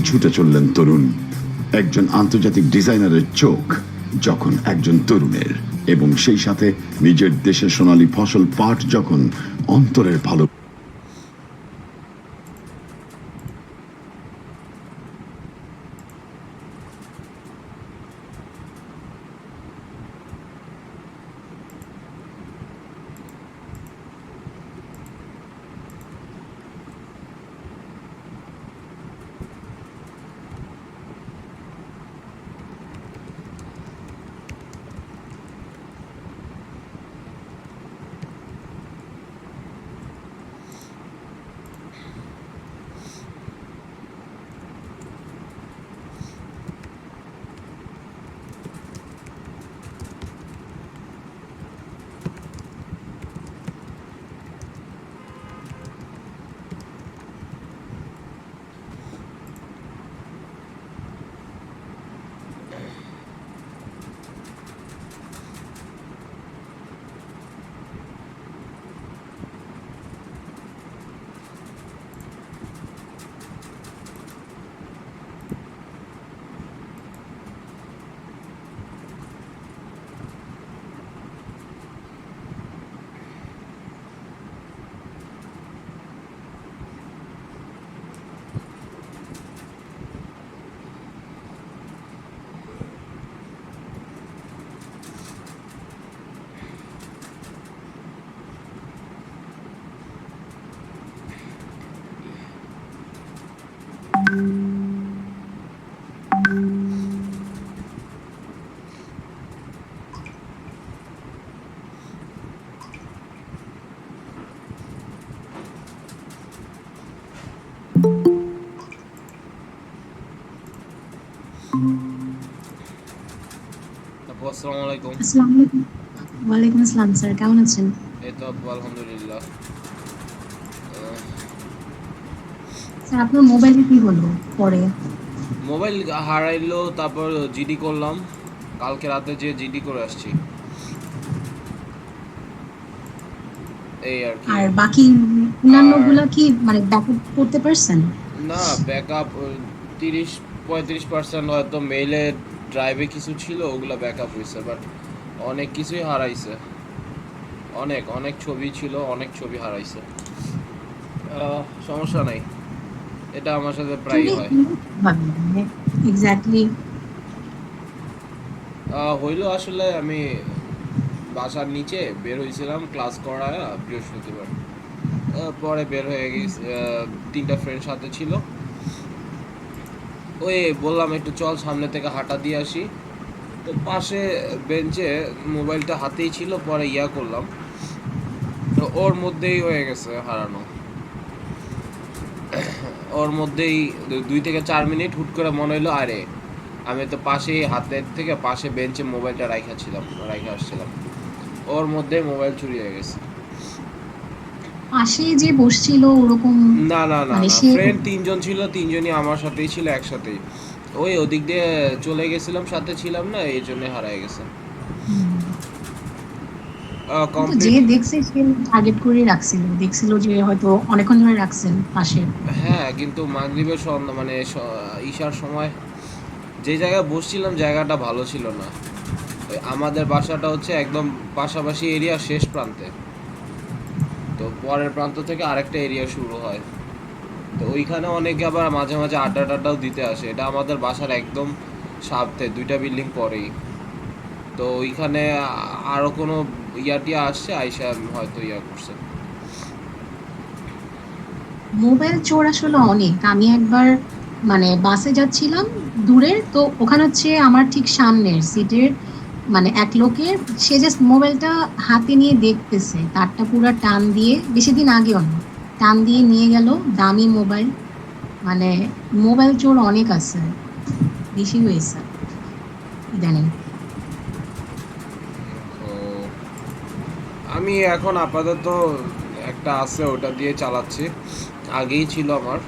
ছুটে চললেন তরুণ। একজন আন্তর্জাতিক ডিজাইনারের চোখ যখন একজন তরুণের, এবং সেই সাথে নিজের দেশের সোনালী ফসল পাট যখন অন্তরের ভালো। আসসালামু আলাইকুম। আসসালামু আলাইকুম। ওয়ালাইকুম আসসালাম স্যার, কেমন আছেন? এই তো আপু আলহামদুলিল্লাহ। স্যার আপনার মোবাইলে কি হলো পরে? মোবাইল হারাইলো, তারপর জিডি করলাম। কালকে রাতে যে জিডি করে আসছি, এই আর কি। আর বাকি আর অন্যান্যগুলা কি মানে ব্যাকআপ করতে পারছেন? না, ব্যাকআপ 30-35% হয়তো মেইলে ড্রাইভে কিছু ছিল, ওগুলা ব্যাকআপ হয়েছে, বাট অনেক কিছুই হারাইছে। অনেক অনেক ছবি ছিল, অনেক ছবি হারাইছে। সমস্যা নাই, এটা আমার সাথে প্রায়ই হয়। এক্স্যাক্টলি। হইলো আসলে আমি বাসার নিচে বের হয়েছিলাম ক্লাস করায় বৃহস্পতিবার। পরে বের হয়ে গেছি, 3টা ফ্রেন্ড সাথে ছিল। ওই বললাম একটু চল সামনে থেকে হাঁটা দিয়ে আসি, তো পাশে বেঞ্চে মোবাইলটা হাতেই ছিল, পরে ইয়া করলাম, তো ওর মধ্যেই হয়ে গেছে হারানো। ওর মধ্যেই 2 থেকে 4 মিনিট হুট করে মনে হইলো আরে আমি তো পাশেই হাতের থেকে পাশে বেঞ্চে মোবাইলটা রাইখা আসছিলাম, ওর মধ্যে মোবাইল চুরি হয়ে গেছে। পাশে যে বসছিল ওরকম? না না না মানে না, সে ফ্রেন্ড 3জন ছিল, 3জনই আমার সাথেই ছিল একসাথেই। ওই ওদিক দিয়ে চলে গেছিলাম, সাথে ছিলাম না, এই জন্য হারায় গেছে। কিন্তু যে কমপ্লিট। দেখছে সে টার্গেট করে দেখছিল যে হয়তো অনেকক্ষণ ধরে রাখছেন পাশে। হ্যাঁ, কিন্তু মাগরিবের মানে ঈশার সময় যে জায়গায় বসছিলাম জায়গাটা ভালো ছিল না। ওই আমাদের বাসাটা হচ্ছে একদম পাশাপাশি এরিয়া শেষ প্রান্তে, তো পরের প্রান্ত থেকে আরেকটা এরিয়া শুরু হয়। তো ওইখানে অনেকে আবার মাঝে মাঝে আড্ডা টাড্ডাও দিতে আসে, এটা আমাদের বাসার একদম সাথে 2টা বিল্ডিং পরেই। তো ওইখানে আরো কোনো টিয়া আসছে, আইসা হয়তো করছে। মোবাইল চোর আসলে অনেক। আমি একবার মানে বাসে যাচ্ছিলাম দূরের, তো ওখানে হচ্ছে আমার ঠিক সামনের সিটের মানে এক লোকের, সে জাস্ট মোবাইলটা হাতে নিয়ে দেখতেছে, তারটা পুরো টান দিয়ে, বেশি দিন আগেও না, টান দিয়ে নিয়ে গেল দামি মোবাইল। মানে মোবাইল চোর অনেক আছে, বেশি হয়েছে ইদানিং। তো আমি এখন আপাতত একটা আছে ওটা দিয়ে চালাচ্ছি, আগেই ছিল আমার,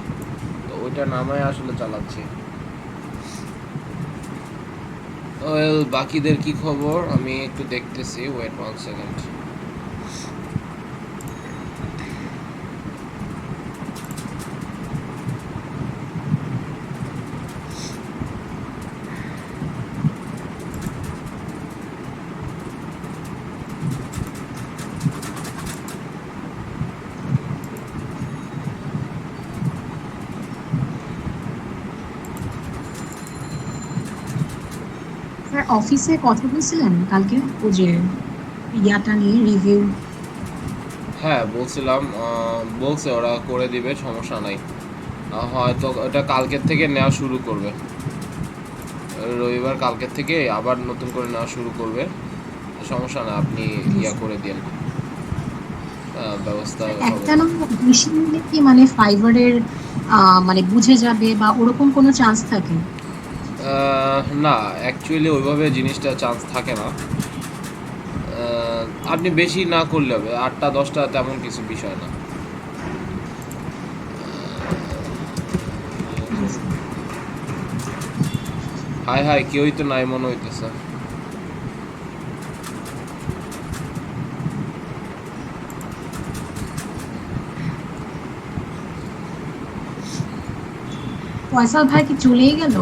তো ওইটা নামায় আসলে চালাচ্ছি। ওয়েল, বাকিদের কি খবর আমি একটু দেখতেছি, ওয়েট 1 সেকেন্ড। স্যার অফিসে কথা বলছিলেন কালকে ও যে ইয়াটা নিয়ে রিভিউ? হ্যাঁ বলছিলাম, বলছে ওরা করে দিবে, সমস্যা নাই। হয়তো এটা কালকের থেকে নেওয়া শুরু করবে, রবিবার কালকের থেকে আবার নতুন করে নেওয়া শুরু করবে। সমস্যা না, আপনি ইয়া করে দিন, ব্যবস্থা হবে। একটা নম্বর বেশি নিলে কি মানে ফাইবারের মানে বুঝে যাবে বা ওরকম কোনো চান্স থাকে? না, অ্যাকচুয়ালি ওইভাবে জিনিসটা চান্স থাকে না। আপনি বেশি না করলে হবে, 8টা 10টা তেমন কিছু বিষয় না। হাই হাই, কেউই তো নাই মনে হইতেছে। ফয়সাল ভাই কি চলেই গেল?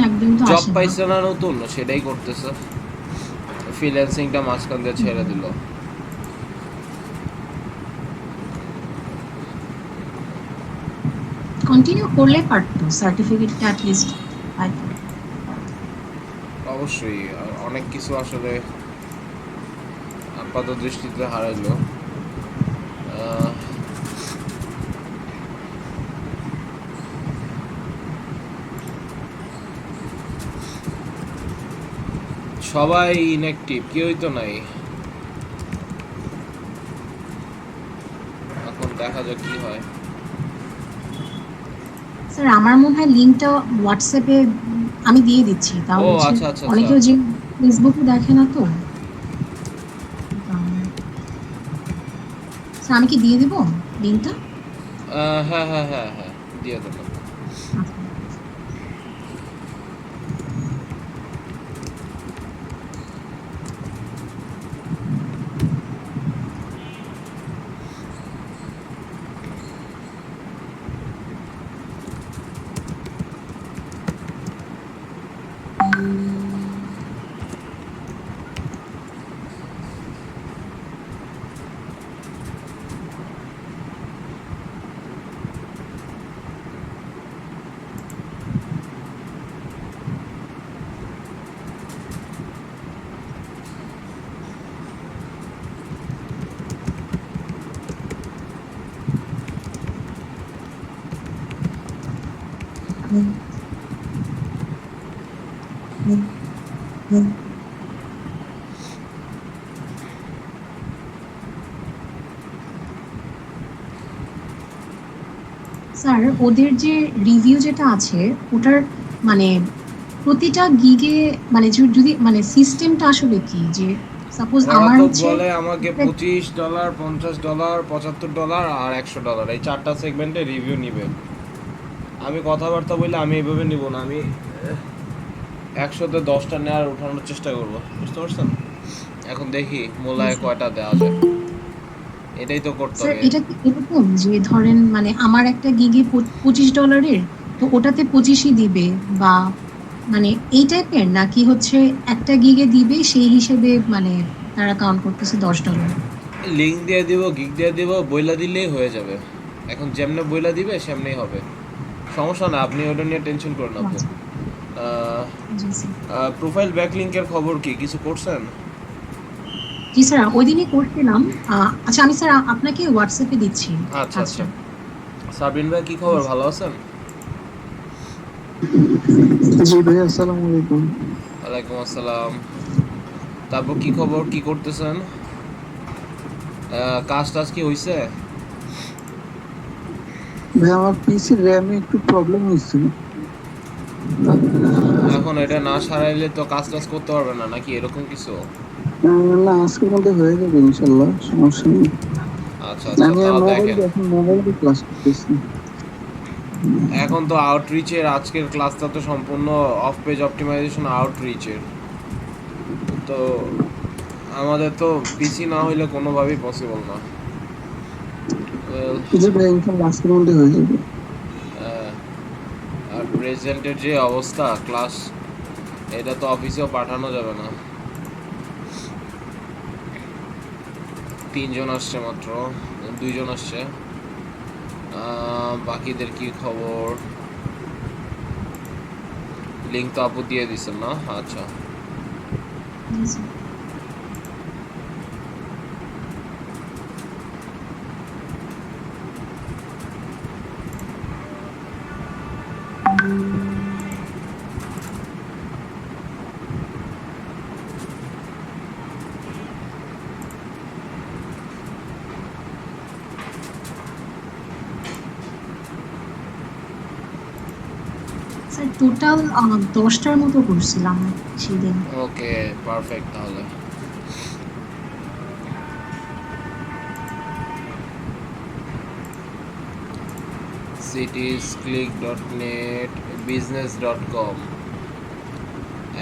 একদম তো জব আসে না। পাইছে না নতুন, সেটাই করতেছে। ফ্রিল্যান্সিংটা মাঝখান দিয়ে ছেড়ে দিল। কন্টিনিউ করলে পারতো, সার্টিফিকেটটা অ্যাটলিস্ট পাইতো। অবশ্যই, অনেক কিছু আসলে আপাত দৃষ্টিতে হারাইলো। আহ, সবাই ইনঅ্যাক্টিভ, কেউই তো নাই। এখন দেখা যাক কি হয়। স্যার আমার মনে হয় লিঙ্কটা হোয়াটসঅ্যাপে আমি দিয়ে দিচ্ছি, ও তাহলে হচ্ছে আচ্ছা আচ্ছা আচ্ছা। অনেকেও যে ফেসবুকে দেখে না তো। স্যার আমি কি দিয়ে দিব লিঙ্কটা? হ্যাঁ হ্যাঁ হ্যাঁ হ্যাঁ, দিয়ে দেবো। স্যার ওদের যে রিভিউ যেটা আছে ওটার মানে প্রতিটা গিগে মানে যদি মানে সিস্টেমটা আসলে কি, যে সাপোজ ওরা আমার তো হচ্ছে বলে আমাকে $25, $50, $75 আর $100, এই 4টা সেগমেন্টে রিভিউ নিবে। আমি কথাবার্তা বললে আমি এইভাবে নিব না, আমি 100তে 10টা নেওয়ার উঠানোর চেষ্টা করব, বুঝতে পারছেন? এখন দেখি মোলায় কয়টা দেওয়া যায়, এটাই তো করতে স্যার হবে। এটা কি এরকম যে ধরেন মানে আমার একটা গিগে $25, তো ওটাতে 25ই দিবে বা মানে এই টাইপের, নাকি হচ্ছে একটা গিগে দিবে সেই হিসেবে মানে তারা কাউন্ট করতেছে $10? লিঙ্ক দিয়ে দিব, গিগ দিয়ে দিব, বইলা দিলেই হয়ে যাবে। এখন যেমনে বইলা দিবে সেমনেই হবে, সমস্যা না, আপনি ওটা নিয়ে টেনশন করেন না আপু। আচ্ছা, জি স্যার। প্রোফাইল ব্যাকলিংকের খবর কি, কিছু করছেন? জি স্যার ওই দিনই করছিলাম। আচ্ছা আমি স্যার আপনাকে হোয়াটসঅ্যাপে দিচ্ছি আচ্ছা আচ্ছা। কাজটা। সাবিন ভাই কি খবর, ভালো আছেন? জি ভাই, আসসালামু আলাইকুম। ওয়ালাইকুম আসসালাম। তারপর কি খবর, কি করতেছেন? কাজ টাজ কি হইছে? ভাই আমার পিসির র্যামে একটু প্রবলেম হয়েছিল। এখন এটা না সারাইলে তো কাজ টাজ করতে পারবে না নাকি, এরকম কিছু? না, আজকের মধ্যে হয়ে যাবে ইনশাল্লাহ, সমস্যা নেই। আচ্ছা আচ্ছা, আমি তাও মোবাইল দেখেন। এখন মোবাইল দিয়ে ক্লাস করতেছি। এখন তো আউটরিচের আজকের ক্লাসটা তো সম্পূর্ণ অফ পেজ অপটিমাইজেশন আউটরিচের, তো আমাদের তো পিসি না হইলে কোনোভাবেই পসিবল না। Well, জি ভাই, ইনশাল্লাহ আজকের মধ্যে হয়ে যাবে। আর প্রেজেন্টের যে অবস্থা ক্লাস, এটা তো অফিসেও পাঠানো যাবে না। 3জন আসছে মাত্র, 2জন আসছে। বাকিদের কি খবর? লিঙ্ক তো আপু দিয়ে দিছেন না? আচ্ছা। জি স্যার। স্যার টোটাল 10টার মতো করছিলাম সেদিন। ওকে, পারফেক্ট তাহলে। cities.click.net, business.com,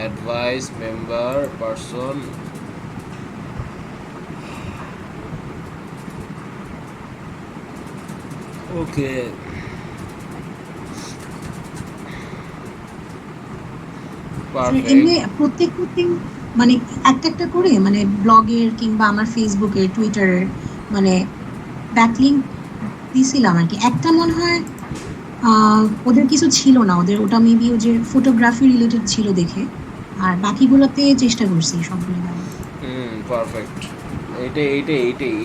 advice member person. ওকে, স্যার পারফেক্ট। এমনি প্রত্যেক মানে একটা একটা করে মানে ব্লগের কিংবা আমার ফেসবুকের টুইটারের মানে ব্যাকলিংক দিছিলাম আর কি। একটা মনে হয় ওদের কিছু ছিল না, ওদের ওটা মেবি ও যে ফটোগ্রাফি রিলেটেড ছিল দেখে, আর বাকিগুলোতে চেষ্টা করছি সবগুলো দেওয়ার। পারফেক্ট।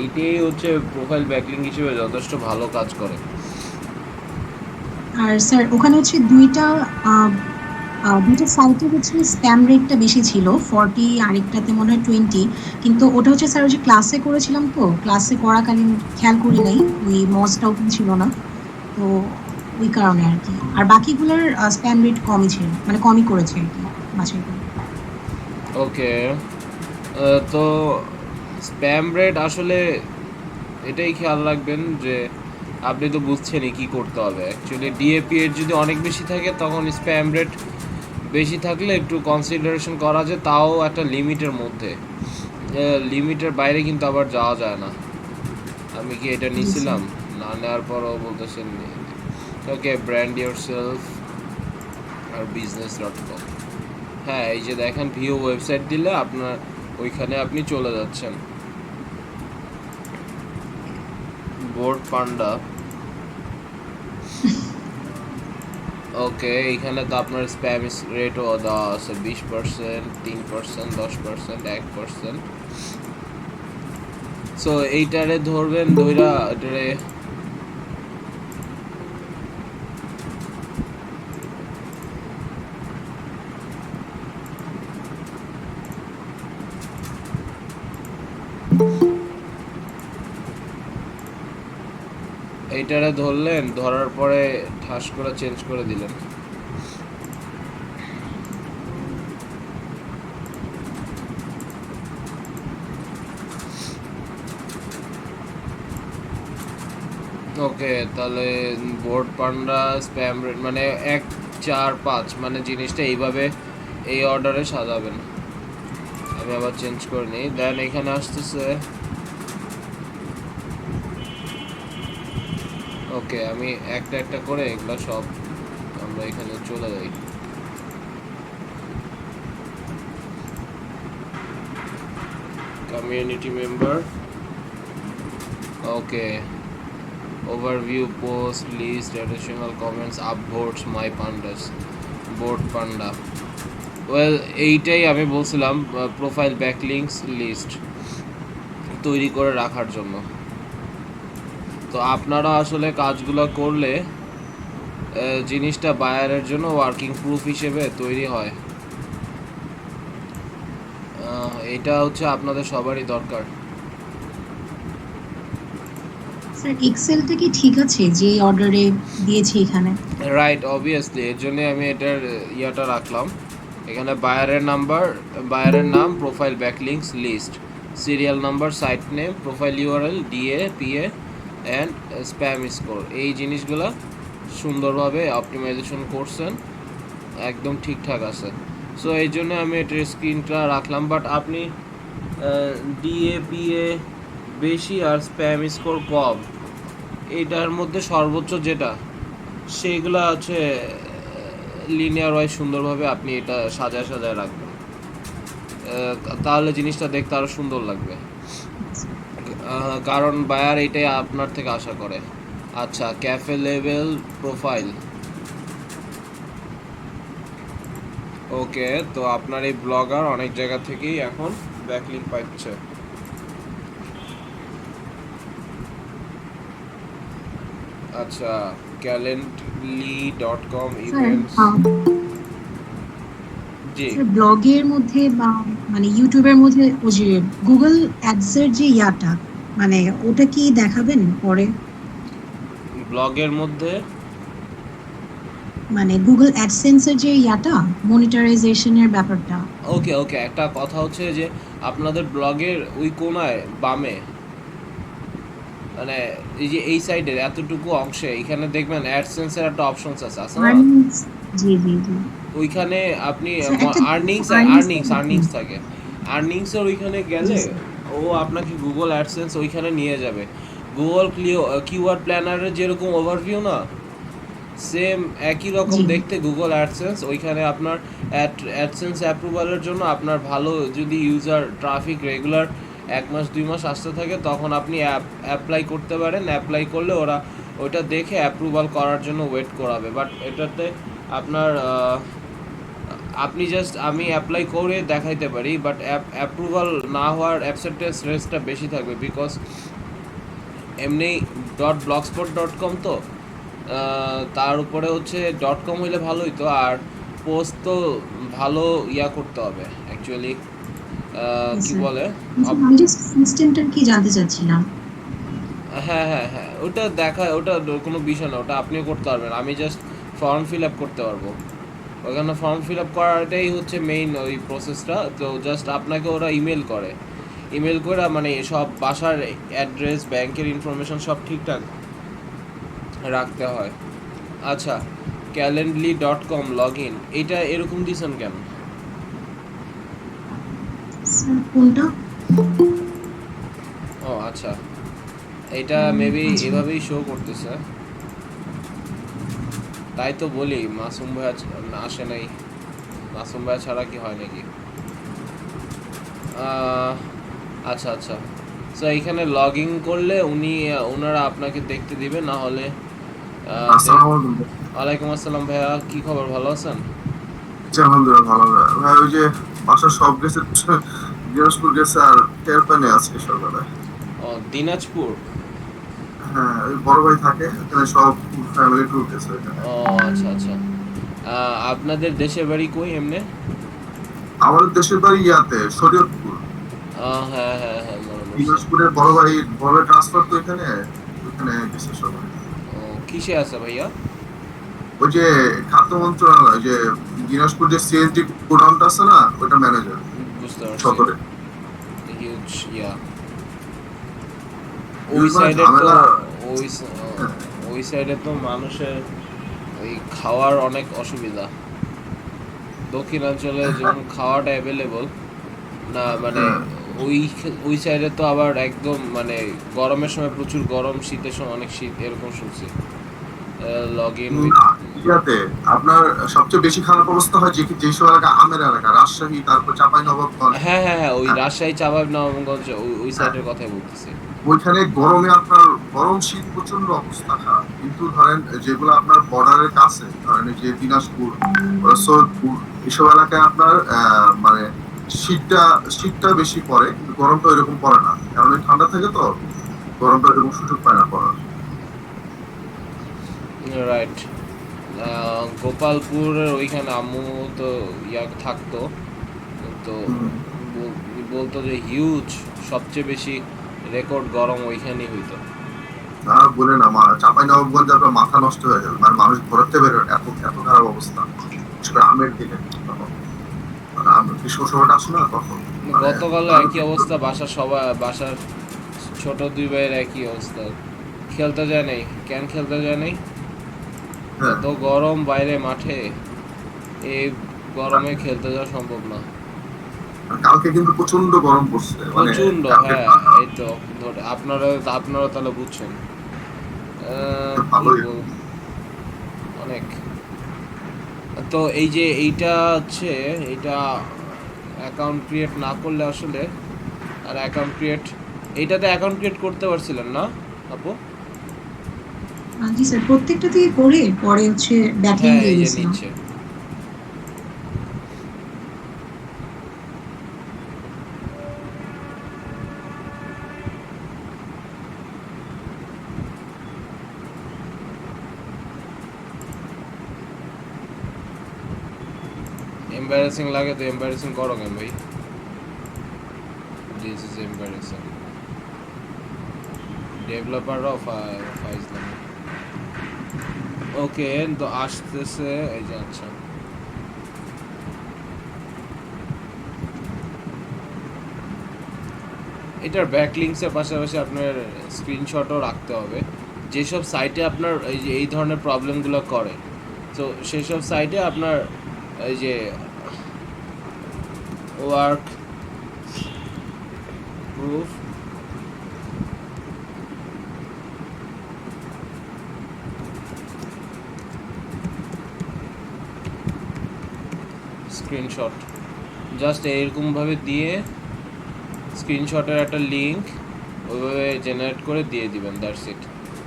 এইটাই হচ্ছে প্রোফাইল ব্যাকলিংক হিসেবে যথেষ্ট ভালো কাজ করে। আর স্যার ওখানে হচ্ছে দুইটা সাইটে হচ্ছে স্প্যাম রেটটা বেশি ছিল 40, আরেকটাতে মনে হয় 20, কিন্তু ওটা হচ্ছে স্যার ওই যে ক্লাসে করেছিলাম, তো ক্লাসে করাকালীন খেয়াল করি নাই, ওই মজটা ওপেন ছিল না, তো ওই কারণে আর কি। আর বাকিগুলোর স্প্যাম রেট কমই ছিল, মানে কমই করেছে আর কি বাছাই করে। ওকে, তো স্প্যাম রেট আসলে এটাই খেয়াল রাখবেন যে আপনি তো বুঝছেনই কি করতে হবে। অ্যাকচুয়ালি ডিএপি এর যদি অনেক বেশি থাকে তখন স্প্যাম রেট বেশি থাকলে একটু কনসিডারেশন করা যায়, তাও একটা লিমিটের মধ্যে। লিমিটের বাইরে কিন্তু আবার যাওয়া যায় না। আমি কি এটা জি স্যার। নিছিলাম, না নেওয়ার পরও বলতেছেন। ওকে, ব্র্যান্ড ইউর সেলফ আর business.com। হ্যাঁ, এই যে দেখেন ভিউ ওয়েবসাইট দিলে আপনার ওইখানে আপনি চলে যাচ্ছেন। বোর্ড পান্ডা। ওকে, এখানে তো আপনার স্প্যাম রেটও দেওয়া আছে 20%, 3%, 10%, 1%। সো এইটারে ধরবেন, ধইরা এটারে ধরলেন, ধরার পরে ঠাস করে চেঞ্জ করে দিলেন। ওকে, তাহলে বোর্ড পান্ডা স্প্যাম রেট মানে 1, 4, 5, মানে জিনিসটা এইভাবে এই অর্ডারে সাজাবেন। আমি আবার চেঞ্জ করে নিই, দেন এখানে আসতেছে। ওকে, আমি একটা একটা করে এগুলো সব আমরা এখানে চলে যাই। Community member. Okay, overview, post, list, additional comments, upvotes, my pandas, board panda. Well, এইটাই আমি বলছিলাম প্রোফাইল ব্যাকলিংকস লিস্ট তৈরি করে রাখার জন্য। তো আপনারা আসলে কাজগুলো করলে জিনিসটা বায়ারের জন্য ওয়ার্কিং প্রুফ হিসেবে তৈরি হয়। এটা হচ্ছে আপনাদের সবারই দরকার। স্যার এক্সেলটা কি ঠিক আছে যে অর্ডারে দিয়েছি এখানে? রাইট, অবভিয়াসলি এর জন্য আমি এটার ইয়াটা রাখলাম। এখানে বায়ারের নাম্বার, বায়ারের নাম, profile backlinks list, serial number, site name, profile URL, DA, PA and spam score. এই জিনিসগুলো সুন্দরভাবে অপটিমাইজেশন করছেন, একদম ঠিকঠাক আছে। সো এই জন্য আমি এটার স্ক্রিনটা রাখলাম। বাট আপনি ডিএ, পিএ বেশি আর স্প্যাম স্কোর কম, এইটার মধ্যে সর্বোচ্চ যেটা, সেইগুলো হচ্ছে লিনিয়ার ওয়াইজ সুন্দরভাবে আপনি এটা সাজায় সাজায় রাখবেন। তাহলে জিনিসটা দেখতে আরও সুন্দর লাগবে, কারণ বায়ার এটাই আপনার থেকে আশা করে। আচ্ছা, ক্যাফে লেভেল প্রোফাইল। ওকে, তো আপনার এই ব্লগার অনেক জায়গা থেকেই এখন ব্যাকলিংক পাচ্ছে। আচ্ছা, calendly.com স্যার ইভেন্টস। জি, স্যার ব্লগের মধ্যে বা মানে ইউটিউবের মধ্যে ওই যে গুগল অ্যাডসের যে ইয়াটা মানে ওটা কি দেখাবেন পরে? ব্লগের মধ্যে মানে গুগল অ্যাডসেন্সের যে ইয়াটা মনিটারাইজেশনের ব্যাপারটা। ওকে ওকে, একটা কথা হচ্ছে যে আপনাদের ব্লগের ওই কোনায় বামে, মানে এই যে এই সাইডের এতটুকু অংশে এখানে দেখবেন অ্যাডসেন্সের একটা অপশনস আছে, আছে না? আর্নিংস, জি জি জি ওইখানে আপনি স্যার একটা আর্নিংস আর্নিংস আর্নিংস থাকে। আর্নিংসের ওইখানে জি গেলে স্যার। ও আপনাকে গুগল অ্যাডসেন্স ওইখানে নিয়ে যাবে। গুগল কিওয়ার্ড প্ল্যানারের যেরকম ওভারভিউ না, সেম একই রকম জি দেখতে গুগল অ্যাডসেন্স। ওইখানে আপনার অ্যাডসেন্স অ্যাপ্রুভালের জন্য আপনার ভালো যদি ইউজার ট্রাফিক রেগুলার 1 মাস 2 মাস আসতে থাকে, তখন আপনি অ্যাপ্লাই করতে পারেন। অ্যাপ্লাই করলে ওরা ওইটা দেখে অ্যাপ্রুভাল করার জন্য ওয়েট করাবে। বাট এটাতে আপনার আপনি জাস্ট আমি অ্যাপ্লাই করে দেখাইতে পারি, বাট অ্যাপ্রুভাল না হওয়ার অ্যাকসেপ্টেন্স রেটটা বেশি থাকবে। বিকজ এমনি .blogspot.com তো তার উপরে হচ্ছে .com হইলে ভালোই তো। আর পোস্ট তো ভালো ইয়া করতে হবে অ্যাকচুয়ালি, কি স্যার। বলে আমি জাস্ট সিস্টেমটা কি জানতে চাচ্ছিলাম। হ্যাঁ হ্যাঁ হ্যাঁ, ওটা দেখা, ওটা কোনো বিষয় না, ওটা আপনিও করতে পারবেন। আমি জাস্ট ফর্ম ফিল আপ করতে পারবো। ওখানে ফর্ম ফিল আপ করাটাই হচ্ছে মেইন ওই প্রসেসটা। তো জাস্ট আপনাকে ওরা ইমেল করে, ইমেল করে মানে সব বাসার অ্যাড্রেস, ব্যাংকের ইনফরমেশন সব ঠিকঠাক রাখতে হয়। আচ্ছা, calendly.com লগ ইন, এটা এরকম দিয়েছেন কেন? স্যার কোনটা? ও আচ্ছা, এটা মেবি আচ্ছা এভাবেই শো করতেছে। তাই তো বলি মাসুম ভাইয়া আসে নাই, মাসুম ভাইয়া ছাড়া কি হয় নাকি? আহ, আচ্ছা আচ্ছা, সো এখানে লগ ইন করলে ওনারা আপনাকে দেখতে দিবে, না হলে আসসালামু আলাইকুম। ওয়ালাইকুম আসসালাম ভাইয়া, কি খবর, ভালো আছেন? জি, আলহামদুলিল্লাহ ভালো। ভাই ওই যে বাসার সব গেছে, দিনাজপুর গেছে আর টের পানি আজকে সকালে। ও, দিনাজপুর। হ্যাঁ, ওই বড় ভাই থাকে এখানে, সব ফ্যামিলি ট্যুর গেছে ওইখানে। ও আচ্ছা আচ্ছা, আপনাদের দেশের বাড়ি কই এমনে? আমাদের দেশের বাড়ি ইয়াতে শরীয়তপুর। হ্যাঁ হ্যাঁ হ্যাঁ, মনে পড়ছে। দিনাজপুরের বড় ভাই ট্রান্সফার তো এখানে, ওখানে গেছে সবাই। ও, কিসে আছে ভাইয়া? ওই যে খাদ্য মন্ত্রণালয়, যে দিনাজপুর যে সিএসডি গোডাউনটা আছে না, ওইটা ম্যানেজার বুঝতে পারছি, সদরে। হিউজ ইয়া। ওই হিউজ মানে সাইডে তো ঝামেলা। ওই হ্যাঁ, ওই সাইডে তো মানুষের ওই খাওয়ার অনেক অসুবিধা। দক্ষিণাঞ্চলে যেমন খাওয়াটা অ্যাভেলেবল না, মানে হ্যাঁ। ওই ওই সাইডে তো আবার একদম মানে গরমের সময় প্রচুর গরম, শীতের সময় অনেক শীত, এরকম শুনছি। লগ ইন উইথ, না, ইয়াতে আপনার সবচেয়ে বেশি খারাপ অবস্থা হয় যে সব এলাকা আমের এলাকা, রাজশাহী, তারপর চাঁপাইনবাবগঞ্জ। হ্যাঁ হ্যাঁ হ্যাঁ, ওই হ্যাঁ, রাজশাহী চাঁপাইনবাবগঞ্জ ওই হ্যাঁ, সাইডের কথাই বলতেছি। ওইখানে গরমে আপনার গরম শীত প্রচন্ড অবস্থা খারাপ। কিন্তু ধরেন যেগুলো আপনার বর্ডারের কাছে, ধরেন এই যে দিনাজপুর, সৈয়দপুর, এসব এলাকায় আপনার মানে শীতটা শীতটা বেশি পড়ে, কিন্তু গরমটা এরকম পড়ে না, কারণ ওই ঠান্ডা থাকে তো, গরমটা এরকম সুযোগ পায় না পড়ার। রাইট। গোপালপুরের ওইখানে আম্মু তো ইয়া থাকতো, তো হুম। বলতো যে হিউজ, সবচেয়ে বেশি রেকর্ড গরম ওইখানেই হইতো। আর বলে না, চাঁপাইনবাবগঞ্জে আপনার মাথা নষ্ট হয়ে যাবে, মানে মানুষ ঘোরাতে বেরোয়, এত এত খারাপ অবস্থা। বিশেষ করে আমের দিনে তখন, মানে গ্রীষ্ম সময়টা আসে না তখন, মানে গতকালও একই অবস্থা, বাসার ছোট দুই ভাইয়ের একই অবস্থা। খেলতে যায় নাই, কেন খেলতে যায় নাই? হ্যাঁ। এত গরম বাইরে মাঠে, এই গরমে খেলতে যাওয়া সম্ভব না। আর কালকে কিন্তু প্রচন্ড গরম পড়ছে, মানে প্রচন্ড, কালকে হ্যাঁ। এই তো আপনারা আপনারা তাহলে বুঝছেন। কি ভালোই। বল, অনেক। তো এই যে এইটা হচ্ছে, এইটা অ্যাকাউন্ট ক্রিয়েট না করলে আসলে, আর অ্যাকাউন্ট ক্রিয়েট, এইটাতে অ্যাকাউন্ট ক্রিয়েট করতে পারছিলেন না আপু? জি স্যার, প্রত্যেকটা থেকে করে পরে হচ্ছে ব্যাকলিং হ্যাঁ, দিয়ে এই যে দিয়েছিলাম। নিচ্ছে। এম্বারেসিং লাগে তো এম্বারেসিং করো কেন ভাই? This is embarrassing. ডেভেলপাররাও ফাইজলাম। ওকে, তো আসতেছে এই যে। আচ্ছা, এটার ব্যাকলিংসের পাশাপাশি আপনার স্ক্রিনশটও রাখতে হবে, যেসব সাইটে আপনার এই যে এই ধরনের প্রবলেমগুলো করে। তো সেসব সাইটে আপনার এই যে ওয়ার্ক প্রুফ স্ক্রিনশট জাস্ট এরকমভাবে দিয়ে স্ক্রিনশটের একটা লিঙ্ক ওইভাবে জেনারেট করে দিয়ে দিবেন, দ্যাটস ইট।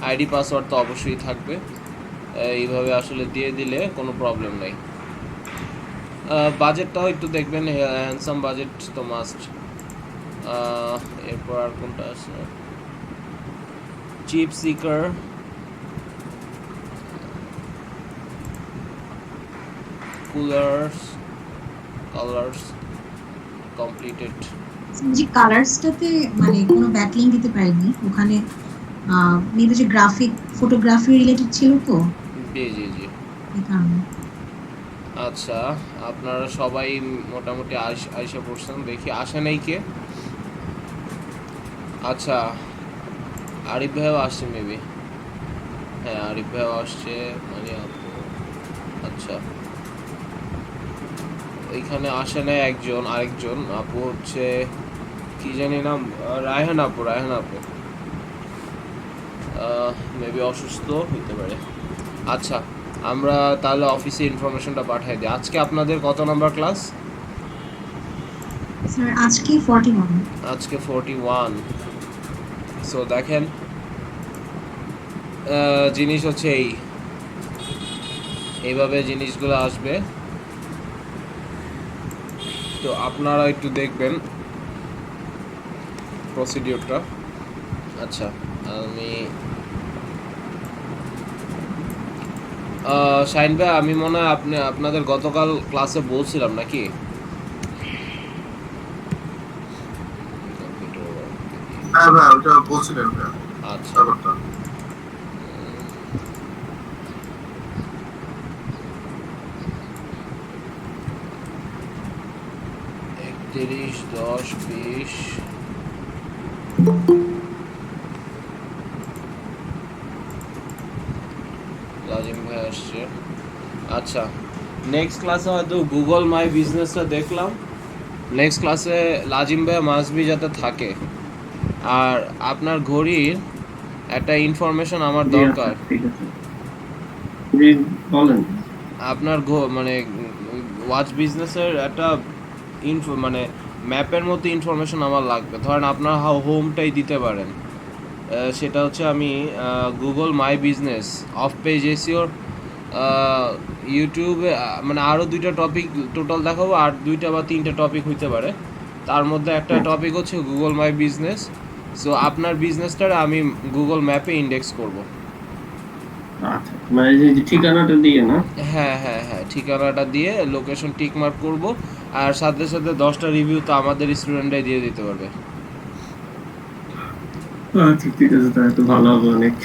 আইডি পাসওয়ার্ড তো অবশ্যই থাকবে, এইভাবে আসলে দিয়ে দিলে কোনো প্রবলেম নেই। বাজেটটাও একটু দেখবেন, হ্যান্ডসাম বাজেট তো মাস্ট। এরপর আর কোনটা আছে? Cheap seeker, coolers, colours completed. যে কালার্সটাতে মানে কোনো ব্যাকলিং দিতে পারিনি, ওখানে মেবি যে গ্রাফিক ফটোগ্রাফি রিলেটেড ছিল তো জি জি জি। এই কারণে। আচ্ছা, আপনারা সবাই মোটামুটি আইসা পড়ছেন, দেখি আসে নাই কে। আচ্ছা, আরিফ ভাইও আসছে মেবি। হ্যাঁ, আরিফ ভাইও আসছে, মানে আপু। আচ্ছা, এইখানে আসে নাই একজন, আরেকজন আপু হচ্ছে কি জানি নাম, রায়হান আপু। রায়হান আপু মেবি অসুস্থ হইতে পারে। আচ্ছা, আমরা তাহলে অফিসে ইনফরমেশনটা পাঠাই দিই। আজকে আপনাদের কত নাম্বার ক্লাস? স্যার আজকে 41। আজকে 41। সো দেখেন, জিনিস হচ্ছে এইভাবে জিনিসগুলো আসবে, তো আপনারা একটু দেখবেন প্রসিডিওরটা। আচ্ছা, আমি শাহিন ভাই, আমি মনে হয় আপনাদের গতকাল ক্লাসে বলছিলাম নাকি? হ্যাঁ ভাই, ওটা বলছিলেন ভাই। আচ্ছা, ব্যাপারটা 31, 10, 20 লাজিম ভাই আসছে। আচ্ছা, নেক্সট ক্লাসে হয়তো গুগল মাই বিজনেসটা দেখলাম। নেক্সট ক্লাসে লাজিম ভাই মাসবি যাতে থাকে। আর আপনার ঘড়ির একটা ইনফরমেশন আমার দরকার। ঠিক আছে, জি বলেন। আপনার মানে ওয়াচ বিজনেসের একটা মানে ম্যাপের মতো ইনফরমেশন আমার লাগবে। ধরেন আপনার হোমটাই দিতে পারেন, সেটা হচ্ছে আমি Google my business, off page এসিওর, ইউটিউবে মানে আরও 2টা টপিক টোটাল দেখাবো, আর 2টা বা 3টে টপিক হইতে পারে। তার মধ্যে একটা টপিক হচ্ছে গুগল মাই বিজনেস। সো আপনার বিজনেসটার আমি গুগল ম্যাপে ইন্ডেক্স করব। আচ্ছা, মানে যে ঠিকানাটা দিয়ে না? হ্যাঁ হ্যাঁ হ্যাঁ, ঠিকানাটা দিয়ে লোকেশন টিক মার্ক করব, আর সাথে সাথে 10টা রিভিউ তো আমাদের স্টুডেন্টরাই দিয়ে দিতে পারবে। আচ্ছা ঠিক আছে, তাহলে তো ভালো হবে অনেক।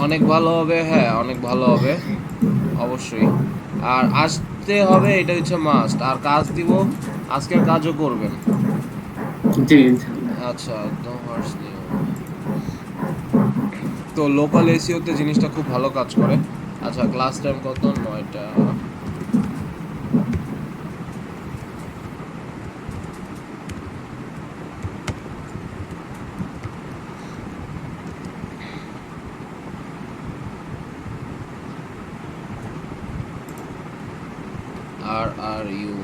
অনেক ভালো হবে, হ্যাঁ অনেক ভালো হবে অবশ্যই। আর আসতে হবে, এটা হচ্ছে মাস্ট। আর কাজ দিব, আজকের কাজও করবেন। জি ইনশাআল্লাহ। আচ্ছা, তো লোকাল এসিওতে জিনিসটা খুব ভালো কাজ করে। আচ্ছা, ক্লাস টাইম কত? 9টা। আর ইউ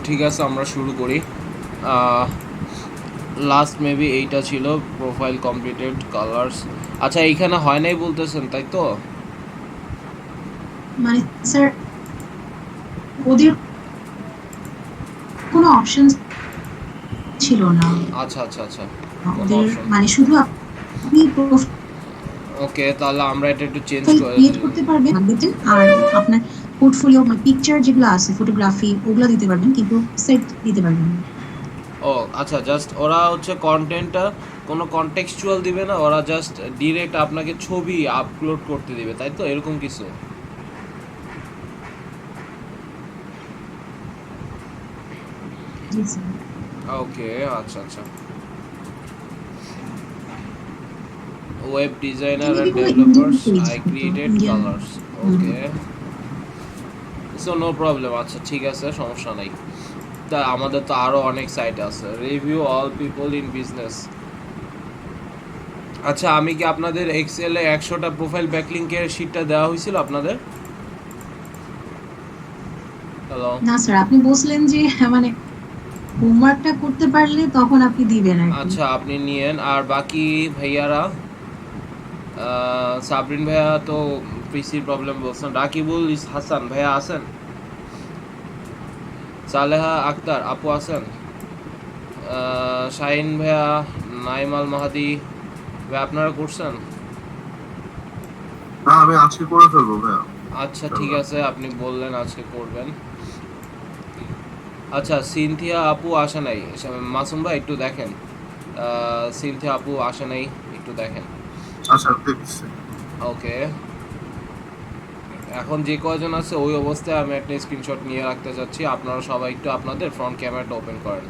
ঠিক আছে, আমরা শুরু করি। লাস্ট মেবি এইটা ছিল, প্রোফাইল কমপ্লিটেড, কালার্স। আচ্ছা, এইখানে হয় নাই বলতেছেন, তাই তো? মানে স্যার ওদের কোনো অপশন ছিল না। আচ্ছা আচ্ছা আচ্ছা, কোনো ওদের অপশন। মানে শুধু আপনি প্রোফাইল ওকে, তাহলে আমরা এটা একটু চেঞ্জ করে ক্রিয়েট করতে পারবেন আর আপনার পোর্টফোলিও মানে পিকচার যেগুলো আছে ফটোগ্রাফি ওগুলো দিতে পারবেন, কিন্তু সেট দিতে পারবেন না। ও আচ্ছা, জাস্ট ওরা হচ্ছে কন্টেন্টটা কোনো কনটেক্সচুয়াল দিবে না, ওরা জাস্ট ডিরেক্ট আপনাকে ছবি আপলোড করতে দিবে, তাই তো? এরকম কিছু? জি স্যার। ওকে, আচ্ছা আচ্ছা। ওয়েব ডিজাইনার যদি অ্যান্ড কোনো ডেভেলপার্স, ইন্ডিয়ান পেজ আই হতো, ক্রিয়েটেড ইন্ডিয়ান। কালার্স। ওকে, সো নো প্রবলেম। আচ্ছা ঠিক আছে, সমস্যা নাই। তা আমাদের তো আরও অনেক সাইট আছে। Review all people in business. আচ্ছা, আমি কি আপনাদের এক্সেলে 100টা প্রোফাইল ব্যাকলিংকের শিটটা দেওয়া হয়েছিল আপনাদের? হ্যালো? না স্যার, আপনি বলছিলেন যে মানে হোমওয়ার্কটা করতে পারলে তখন আপনি দিবেন আর কি। আচ্ছা, আপনি নিয়েন। আর বাকি ভাইয়ারা, সাবরিন ভাইয়া তো পিসির প্রবলেম বলছেন। রাকিবুল হাসান ভাইয়া আছেন? সালেহা আক্তার আপু আছেন? শাহিন ভাইয়া, নাইম আল মাহাদি ভাই, আপনারা করছেন? না, আমি আজকে করে ফেলবো ভাইয়া। আচ্ছা ঠিক আছে, আপনি বললেন আজকে করবেন। আচ্ছা, সিনথিয়া আপু আসে নাই। মাসুম ভাই একটু দেখেন, সিনথিয়া আপু আসে নাই, একটু দেখেন। আচ্ছা, দেখছি। ওকে, এখন যে কয়জন আছে ওই অবস্থায় আমি একটা স্ক্রিনশট নিয়ে রাখতে চাচ্ছি। আপনারা সবাই একটু আপনাদের ফ্রন্ট ক্যামেরাটা ওপেন করেন।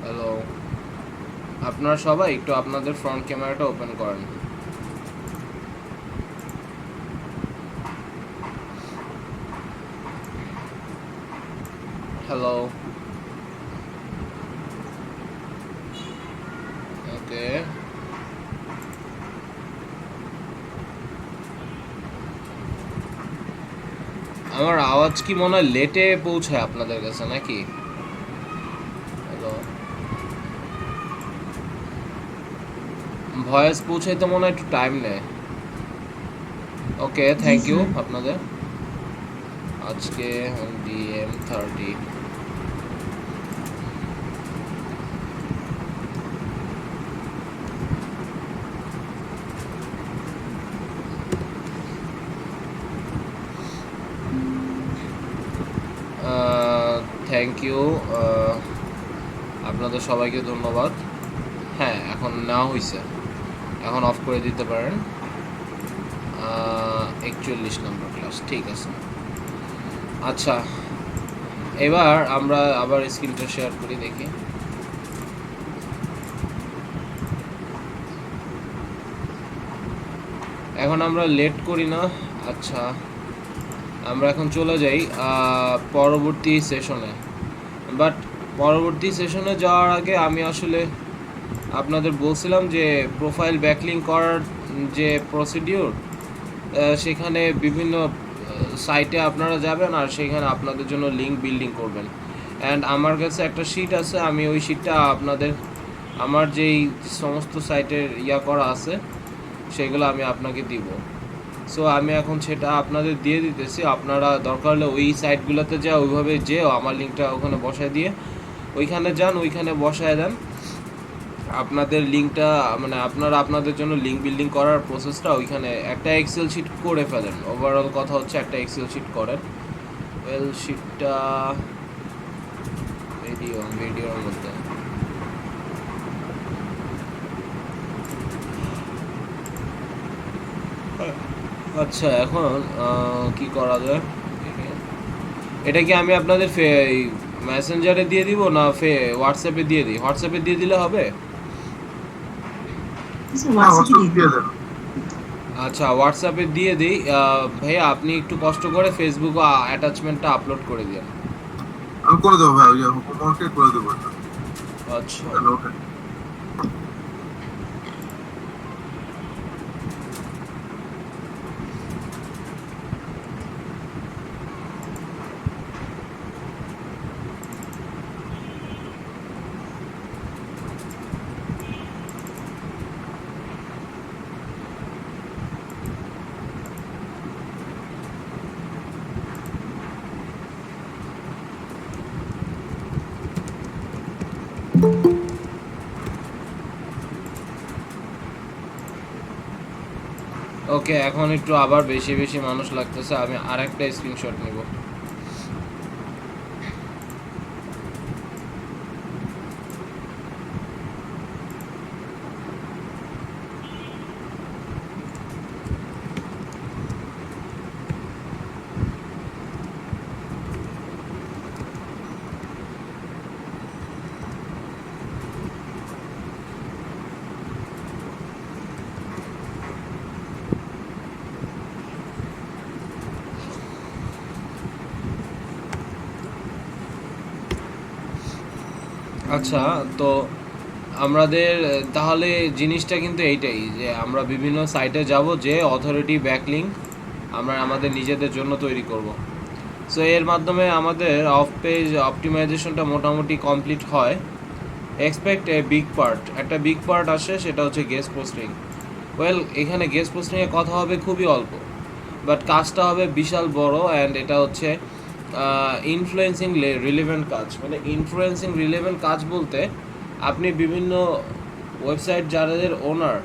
হ্যালো, আপনারা সবাই একটু আপনাদের ফ্রন্ট ক্যামেরাটা ওপেন করেন। হ্যালো, ওকে। আমার আওয়াজ কি মনে হয় লেটে পৌঁছায় আপনাদের কাছে নাকি? হ্যালো, ভয়েস পৌঁছাইতে মনে হয় একটু টাইম নেয়। ওকে, থ্যাংক ইউ স্যার। আপনাদের। আজকে DM30। থ্যাংক ইউ, আপনাদের সবাইকে ধন্যবাদ। হ্যাঁ, এখন নেওয়া হয়েছে, এখন অফ করে দিতে পারেন। 41 নম্বর ক্লাস, ঠিক আছে। আচ্ছা, এবার আমরা আবার স্ক্রিনটা শেয়ার করি, দেখি। এখন আমরা লেট করি না। আচ্ছা, আমরা এখন চলে যাই পরবর্তী সেশনে। বাট পরবর্তী সেশনে যাওয়ার আগে আমি আসলে আপনাদের বলছিলাম যে প্রোফাইল ব্যাকলিংক করার যে প্রসিডিউর, সেখানে বিভিন্ন সাইটে আপনারা যাবেন আর সেখানে আপনাদের জন্য লিঙ্ক বিল্ডিং করবেন। অ্যান্ড আমার কাছে একটা শিট আছে, আমি ওই শিটটা আপনাদের আমার যেই সমস্ত সাইটের করা আছে সেগুলো আমি আপনাকে দিব। সো আমি এখন সেটা আপনাদের দিয়ে দিতেছি। আপনারা দরকার হলে ওই সাইটগুলোতে যা ওইভাবে যেও আমার লিঙ্কটা ওখানে বসায় দিয়ে ওইখানে যান, ওইখানে বসায় দেন আপনাদের লিঙ্কটা। মানে আপনারা আপনাদের জন্য লিঙ্ক বিল্ডিং করার প্রসেসটা ওইখানে একটা এক্সেল শিট করে ফেলেন। ওভারঅল কথা হচ্ছে একটা এক্সেল শিট করেন। ওয়েল, শিটটা ভিডিওর মধ্যে আচ্ছা, এখন কি করা যায়? এটা কি আমি আপনাদের মেসেঞ্জারে দিয়ে দিব না হোয়াটসঅ্যাপে দিয়ে দিই? হোয়াটসঅ্যাপে দিয়ে দিলে হবে? স্যার হ্যাঁ, হোয়াটসঅ্যাপে হোয়াটসঅ্যাপ দিয়ে দিয়ে দিন। দেন। আচ্ছা, হোয়াটসঅ্যাপে দিয়ে দিই। ভাইয়া আপনি একটু কষ্ট করে ফেসবুকে অ্যাটাচমেন্টটা আপলোড করে দিন। আমি করে দেবো ভাই, ওই হোমওয়ার্কে করে দেবো এটা। আচ্ছা নোটেড। ওকে, এখন একটু আবার বেশি বেশি মানুষ লাগতেছে, আমি আরেকটা স্ক্রিনশট নিব। আচ্ছা, তো আমাদের তাহলে জিনিসটা কিন্তু এইটাই যে আমরা বিভিন্ন সাইটে যাব, যে অথরিটি ব্যাকলিঙ্ক আমরা আমাদের নিজেদের জন্য তৈরি করব। সো এর মাধ্যমে আমাদের অফ পেজ অপটিমাইজেশনটা মোটামুটি কমপ্লিট হয়। এক্সপেক্ট এ বিগ পার্ট, একটা বিগ পার্ট আসে, সেটা হচ্ছে গেস্ট পোস্টিং। ওয়েল, এখানে গেস্ট পোস্টিংয়ের কথা হবে খুবই অল্প, বাট কাজটা হবে বিশাল বড়। অ্যান্ড এটা হচ্ছে ইনফ্লুয়েন্সিং রিলেভেন্ট কাজ। মানে ইনফ্লুয়েন্সিং রিলেভেন্ট কাজ বলতে আপনি বিভিন্ন ওয়েবসাইট যাদের ওনার,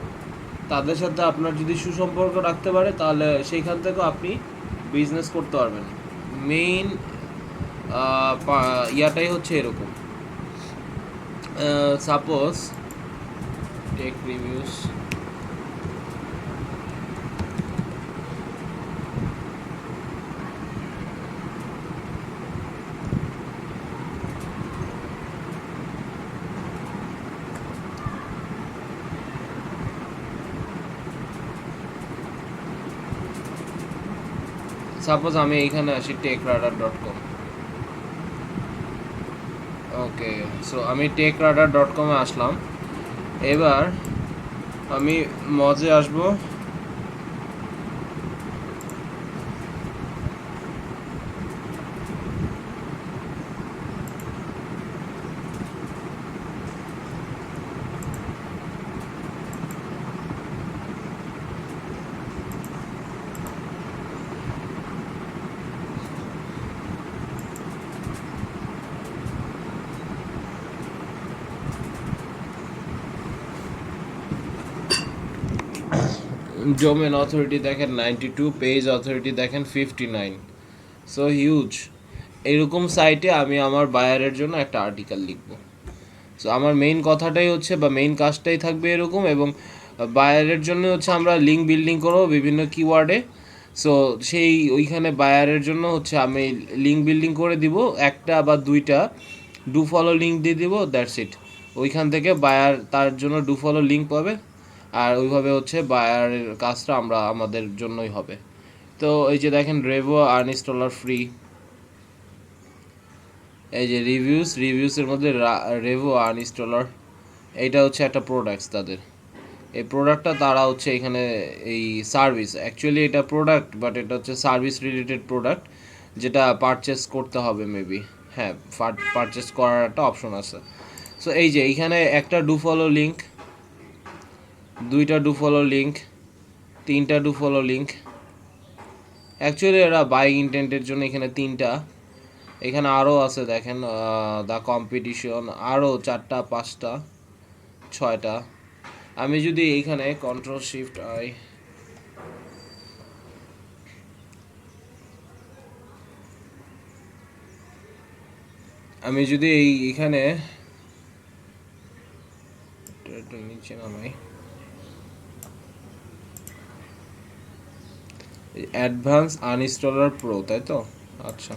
তাদের সাথে আপনার যদি সুসম্পর্ক রাখতে পারে, তাহলে সেইখান থেকেও আপনি বিজনেস করতে পারবেন। মেইন ইয়াটাই হচ্ছে এরকম। সাপোজ টেক রিভিউস, সাপোজ আমি এইখানে আসি techradar.com। ওকে, সো আমি techradar.com-এ আসলাম। এবার আমি মজে আসবো। ডোমেন অথরিটি দেখেন 92, পেজ অথরিটি দেখেন 59। So huge. এরকম সাইটে আমি আমার বায়ারের জন্য একটা আর্টিকেল লিখব। সো আমার মেইন কথাটাই হচ্ছে, বা মেইন কাজটাই থাকবে এরকম। এবং বায়ারের জন্য হচ্ছে আমরা লিঙ্ক বিল্ডিং করব বিভিন্ন কিওয়ার্ডে। সো সেই ওইখানে বায়ারের জন্য হচ্ছে আমি লিঙ্ক বিল্ডিং করে দিব, একটা বা দুইটা ডু ফলো লিঙ্ক দিয়ে দিব, দ্যাটস ইট। ওইখান থেকে বায়ার তার জন্য ডু ফলো লিঙ্ক পাবে, আর ওইভাবে হচ্ছে বায়ারের কাজটা আমরা আমাদের জন্যই হবে। তো এই যে দেখেন রেভো আনইনস্টলার ফ্রি, এই যে রিভিউসের মধ্যে রেভো আনইনস্টলার, এইটা হচ্ছে একটা প্রোডাক্টস তাদের। এই প্রোডাক্টটা তারা হচ্ছে এখানে এই সার্ভিস, অ্যাকচুয়ালি এটা প্রোডাক্ট, বাট এটা হচ্ছে সার্ভিস রিলেটেড প্রোডাক্ট, যেটা পারচেস করতে হবে মেবি। হ্যাঁ, পারচেস করার একটা অপশন আছে। সো এই যে এইখানে একটা ডু ফলো লিঙ্ক, দুইটা ডু ফলো লিঙ্ক, তিনটা ডু ফলো লিঙ্ক। অ্যাকচুয়ালি এরা বাইং ইন্টেন্টের জন্য এখানে তিনটা, এখানে আরও আছে দেখেন দ্য কম্পিটিশন, আরও 4টা 5টা 6টা। আমি যদি এইখানে কন্ট্রোল শিফট আই, আমি যদি এইখানে নিচে নামাই, অ্যাডভান্স আনইনস্টলার প্রো, তাই তো? আচ্ছা,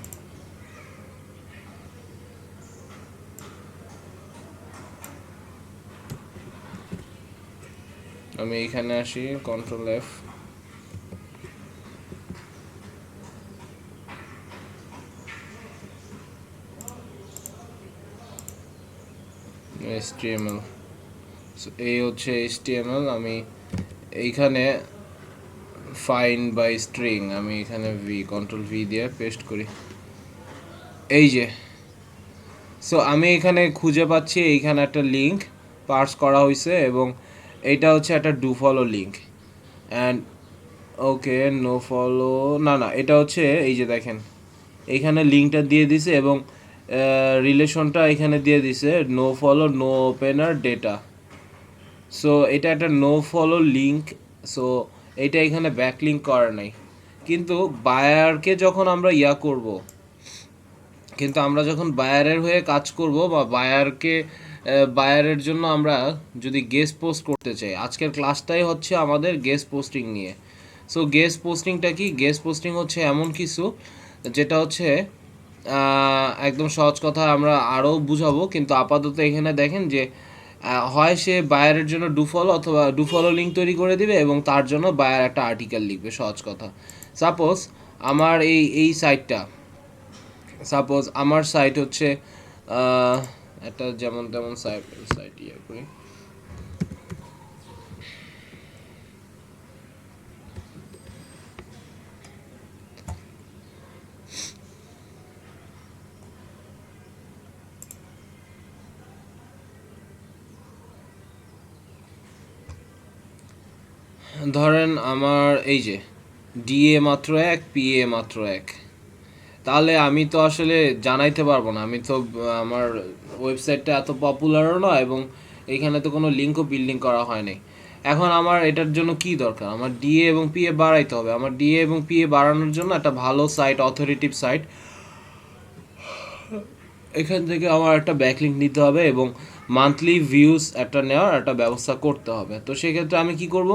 আমি এইখানে আসি, কন্ট্রোল এফ, HTML, সো এই হচ্ছে HTML। আমি এইখানে ফাইন্ড বাই স্ট্রিং, আমি এখানে কন্ট্রোল ভি দিয়ে পেস্ট করি, এই যে। সো আমি এখানে খুঁজে পাচ্ছি এইখানে একটা লিঙ্ক পার্স করা হয়েছে এবং এইটা হচ্ছে একটা do follow link and okay no follow, না না এটা হচ্ছে এই যে দেখেন এইখানে লিঙ্কটা দিয়ে দিছে এবং রিলেশনটা এখানে দিয়ে দিছে no follow no opener data. So এটা একটা নো ফলো লিঙ্ক। সো এইটা এখানে ব্যাক লিঙ্ক করা নাই, কিন্তু বায়ারকে যখন আমরা করব, কিন্তু আমরা যখন বায়ারের হয়ে কাজ করব বা বায়ারের জন্য আমরা যদি গেস্ট পোস্ট করতে চাই, আজকের ক্লাসটাই হচ্ছে আমাদের গেস্ট পোস্টিং নিয়ে। সো গেস্ট পোস্টিংটা কি? গেস্ট পোস্টিং হচ্ছে এমন কিছু যেটা হচ্ছে একদম সহজ কথা আমরা আরও বুঝাবো, কিন্তু আপাতত এখানে দেখেন যে হয় সে বায়ারের জন্য ডু ফলো অথবা ডু ফলো লিঙ্ক তৈরি করে দিবে এবং তার জন্য বায়ার একটা আর্টিকেল লিখবে। সহজ কথা, সাপোজ আমার এই সাইটটা, সাপোজ আমার সাইট হচ্ছে একটা যেমন তেমন সাইট করি, ধরেন আমার এই যে ডিএ মাত্র 1, পিএ মাত্র 1, তাহলে আমি তো আসলে জানাইতে পারবো না, আমি তো আমার ওয়েবসাইটটা এত পপুলারও না এবং এইখানে তো কোনো লিঙ্কও বিল্ডিং করা হয় নাই। এখন আমার এটার জন্য কি দরকার? আমার ডিএ এবং পিএ বাড়াইতে হবে। আমার ডিএ এবং পিএ বাড়ানোর জন্য একটা ভালো সাইট, অথরিটিভ সাইট, এখান থেকে আমার একটা ব্যাকলিঙ্ক নিতে হবে এবং মান্থলি ভিউজ একটা নেওয়ার একটা ব্যবস্থা করতে হবে। তো সেক্ষেত্রে আমি কি করব?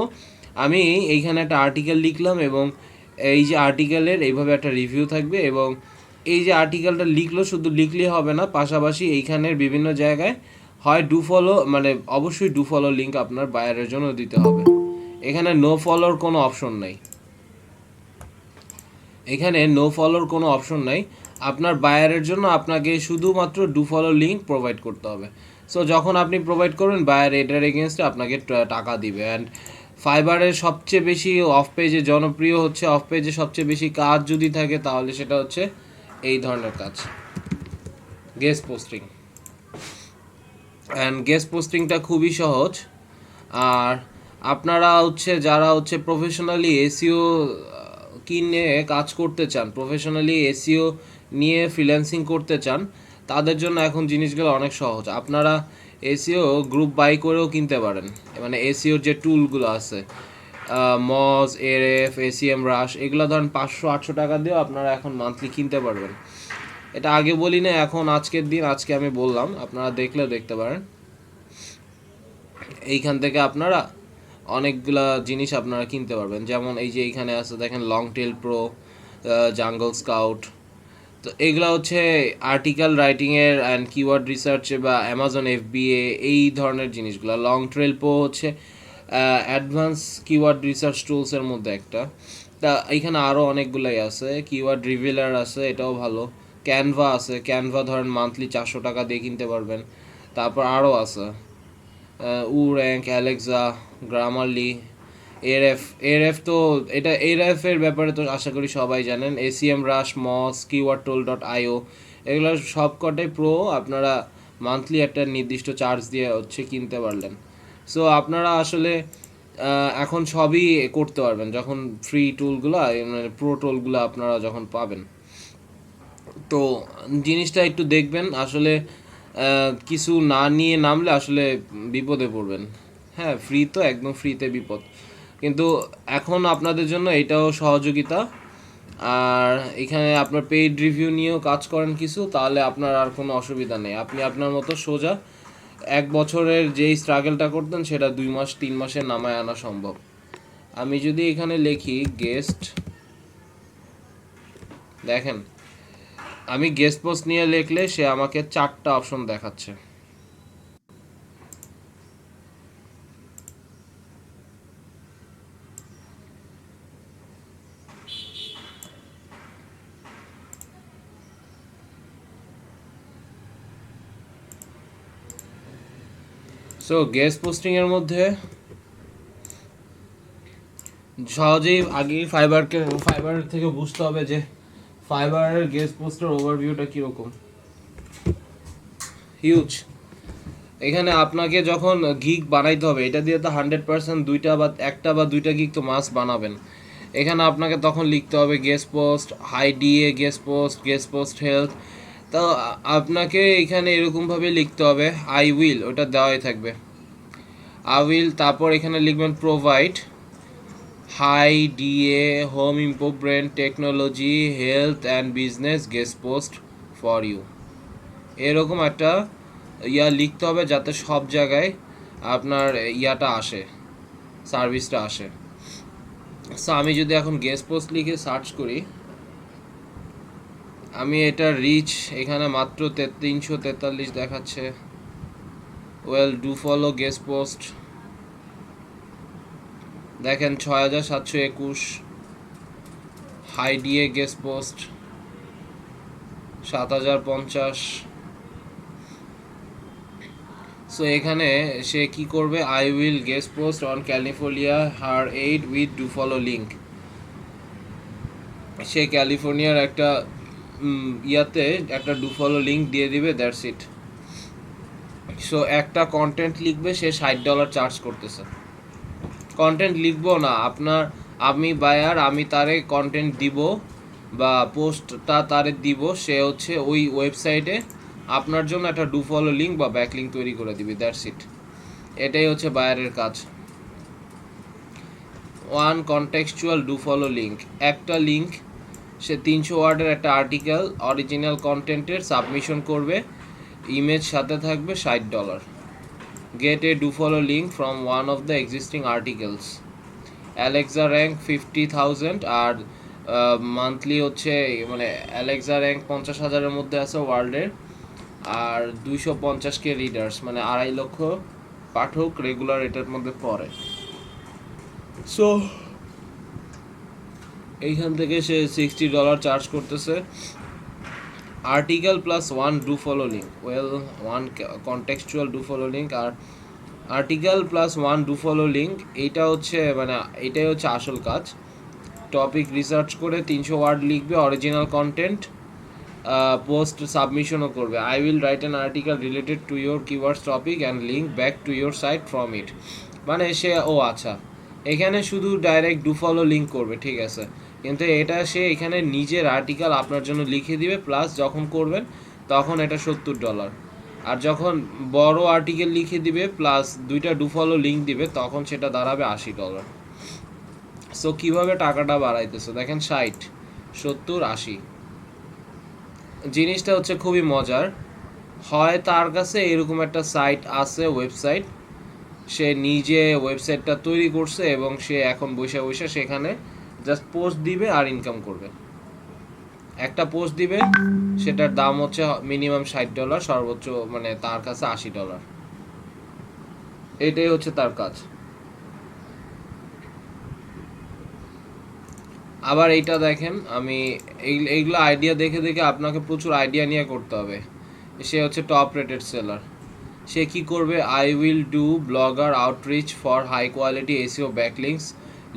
আমি এইখানে একটা আর্টিকেল লিখলাম এবং এই যে আর্টিকেলের এইভাবে একটা রিভিউ থাকবে এবং এই যে আর্টিকেলটা লিখলো শুধু লিখলেই হবে না, পাশাপাশি এইখানের বিভিন্ন জায়গায় হয় ডু ফলো, মানে অবশ্যই ডু ফলো লিঙ্ক আপনার বায়ারের জন্য দিতে হবে। এখানে নো ফলোর কোনো অপশন নাই, এখানে নো ফলোর কোনো অপশন নাই। আপনার বায়ারের জন্য আপনাকে শুধুমাত্র ডু ফলো লিঙ্ক প্রোভাইড করতে হবে। সো যখন আপনি প্রোভাইড করবেন, বায়ার এটার এগেনস্টে আপনাকে টাকা দিবে। অ্যান্ড ফাইবারের সবচেয়ে বেশি অফ পেজে জনপ্রিয় হচ্ছে, অফ পেজে সবচেয়ে বেশি কাজ যদি থাকে তাহলে সেটা হচ্ছে এই ধরনের কাজ, গেস্ট পোস্টিং। অ্যান্ড গেস্ট পোস্টিংটা খুবই সহজ। আর আপনারা হচ্ছে যারা হচ্ছে প্রফেশনালি এসইও কিনে কাজ করতে চান, প্রফেশনালি এসইও নিয়ে ফ্রিল্যান্সিং করতে চান, তাদের জন্য এখন জিনিসগুলো অনেক সহজ। আপনারা এসইও গ্রুপ বাই করেও কিনতে পারেন, মানে এসইওর যে টুলগুলো আছে মজ, এরএফ, এসিএম রাশ, এগুলো ধরেন 500-800 টাকা দিয়েও আপনারা এখন মান্থলি কিনতে পারবেন। এটা আগে বলি না, এখন আজকের দিন আজকে আমি বললাম, আপনারা দেখলেও দেখতে পারেন। এইখান থেকে আপনারা অনেকগুলা জিনিস আপনারা কিনতে পারবেন, যেমন এই যে এইখানে আছে দেখেন long tail pro, jungle scout. তো এগুলো হচ্ছে আর্টিকেল রাইটিংয়ের অ্যান্ড কিওয়ার্ড রিসার্চে বা অ্যামাজন এফবিএ এই ধরনের জিনিসগুলো। লং ট্রেল প্রো হচ্ছে অ্যাডভান্স কিওয়ার্ড রিসার্চ টুলসের মধ্যে একটা। তা এইখানে আরও অনেকগুলাই আছে, কিওয়ার্ড রিভিলার আছে, এটাও ভালো। ক্যানভা আছে, ক্যানভা ধরেন মান্থলি 400 টাকা দিয়ে কিনতে পারবেন। তারপর আরও আছে র্যাঙ্ক, অ্যালেক্সা, গ্রামারলি, এরএফ তো এটা এরএফ এর ব্যাপারে তো আশা করি সবাই জানেন। এসিএম রাশ, মস, keywordtool.io, এগুলো সবকটাই প্রো, আপনারা মান্থলি একটা নির্দিষ্ট চার্জ দিয়ে হচ্ছে কিনতে পারলেন। সো আপনারা আসলে এখন সবই করতে পারবেন যখন ফ্রি টুলগুলো, মানে প্রো টুলগুলো আপনারা যখন পাবেন। তো জিনিসটা একটু দেখবেন, আসলে কিছু না নিয়ে নামলে আসলে বিপদে পড়বেন। হ্যাঁ, ফ্রি তো একদম ফ্রিতে বিপদ, কিন্তু এখন আপনাদের জন্য এটাও সহযোগিতা। আর এখানে আপনার পেইড রিভিউ নিয়েও কাজ করেন কিছু, তাহলে আপনার আর কোনো অসুবিধা নেই, আপনি আপনার মতো সোজা 1 বছরের যেই স্ট্রাগলটা করতেন সেটা 2 মাস 3 মাসে নামায় আনা সম্ভব। আমি যদি এখানে লিখি গেস্ট, দেখেন আমি গেস্ট পোস্ট নিয়ে লিখলে সে আমাকে 4টা অপশন দেখাচ্ছে। সো গেস্ট পোস্টিং এর মধ্যে সহজেই আগে ফাইবার থেকে বুঝতে হবে যে ফাইবারের গেস্ট পোস্টের ওভারভিউটা কীরকম। হিউজ। এখানে আপনাকে যখন গিগ বানাইতে হবে, এটা দিয়ে তো 100% একটা বা দুইটা গিগ তো মাস্ট বানাবেন। এখানে আপনাকে তখন লিখতে হবে guest post, high DA guest post health. তো আপনাকে এখানে এরকমভাবে লিখতে হবে আই উইল, ওটা দেওয়াই থাকবে আই উইল। তারপর এখানে লিখবেন provide high DA home improvement technology health and business guest post for you. এরকম একটা লিখতে হবে যাতে সব জায়গায় আপনার আসে, সার্ভিসটা আসে। সো আমি যদি এখন গেস্ট পোস্ট লিখে সার্চ করি, আমি এটা রিচ এখানে মাত্র 343 দেখাচ্ছে। Well do follow guest post দেখেন 6721। High DA guest post 7050। So এখানে সে কি করবে, I will guest post on California her aid with do follow link. সে ক্যালিফোর্নিয়ার একটা একটা ডু ফলো লিঙ্ক দিয়ে দিবে, দ্যাটস ইট। সো একটা কন্টেন্ট লিখবে, সে $60 চার্জ করতেছে। কন্টেন্ট লিখবো না আমি বায়ার, আমি তারে কন্টেন্ট দিব বা পোস্টটা তারে দিব, সে হচ্ছে ওই ওয়েবসাইটে আপনার জন্য একটা ডু ফলো লিঙ্ক বা ব্যাক লিঙ্ক তৈরি করে দিবি, দ্যাটস ইট। এটাই হচ্ছে বায়ারের কাজ। One contextual do follow link, একটা লিঙ্ক সে 300 ওয়ার্ডের একটা আর্টিকেল অরিজিনাল কন্টেন্টের সাবমিশন করবে, ইমেজ সাথে থাকবে $60। Get a do follow link from one of the existing articles. Alexa rank 50,000 আর মান্থলি হচ্ছে মানে অ্যালেক্সা র্যাঙ্ক 50,000-এর মধ্যে আছে ওয়ার্ল্ডের, আর 250K রিডার্স মানে 2.5 লক্ষ পাঠক রেগুলার এটার মধ্যে পড়ে। সো এইখান থেকে সে $60 চার্জ করতেছে। Article plus 1 do follow link, well 1 contextual do follow link আর article plus 1 do follow link, এইটা হচ্ছে মানে এটাই হচ্ছে আসল কাজ। টপিক রিসার্চ করে 300 ওয়ার্ড লিখবে, অরিজিনাল কন্টেন্ট, পোস্ট সাবমিশনও করবে। I will write an article related to your keywords topic and link back to your site from it. মানে সে আচ্ছা এখানে শুধু ডাইরেক্ট ডু ফলো লিঙ্ক করবে, ঠিক আছে, কিন্তু এটা সে এখানে নিজের আর্টিকেল আপনার জন্য লিখে দিবে, প্লাস যখন করবেন তখন এটা $70। আর যখন বড় আর্টিকেল লিখে দিবে প্লাস 2টা ডু ফলো লিঙ্ক দিবে তখন সেটা দাঁড়াবে $80। সো কীভাবে টাকাটা বাড়াইতেছে দেখেন, 60, 70, 80। জিনিসটা হচ্ছে খুবই মজার। হয় তার কাছে এরকম একটা সাইট আছে, ওয়েবসাইট, সে নিজে ওয়েবসাইটটা তৈরি করছে এবং সে এখন বসে বসে সেখানে জাস্ট পোস্ট দিবে আর ইনকাম করবে। একটা পোস্ট দিবে, সেটার দাম হচ্ছে মিনিমাম $60, সর্বোচ্চ মানে তার কাছে $80। এটাই হচ্ছে তার কাজ। আবার এইটা দেখেন, আমি এইগুলো আইডিয়া দেখে দেখে আপনাকে প্রচুর আইডিয়া নিয়ে করতে হবে। সে হচ্ছে টপ রেটেড সেলার। সে কি করবে, I will do blogger outreach for high quality SEO backlinks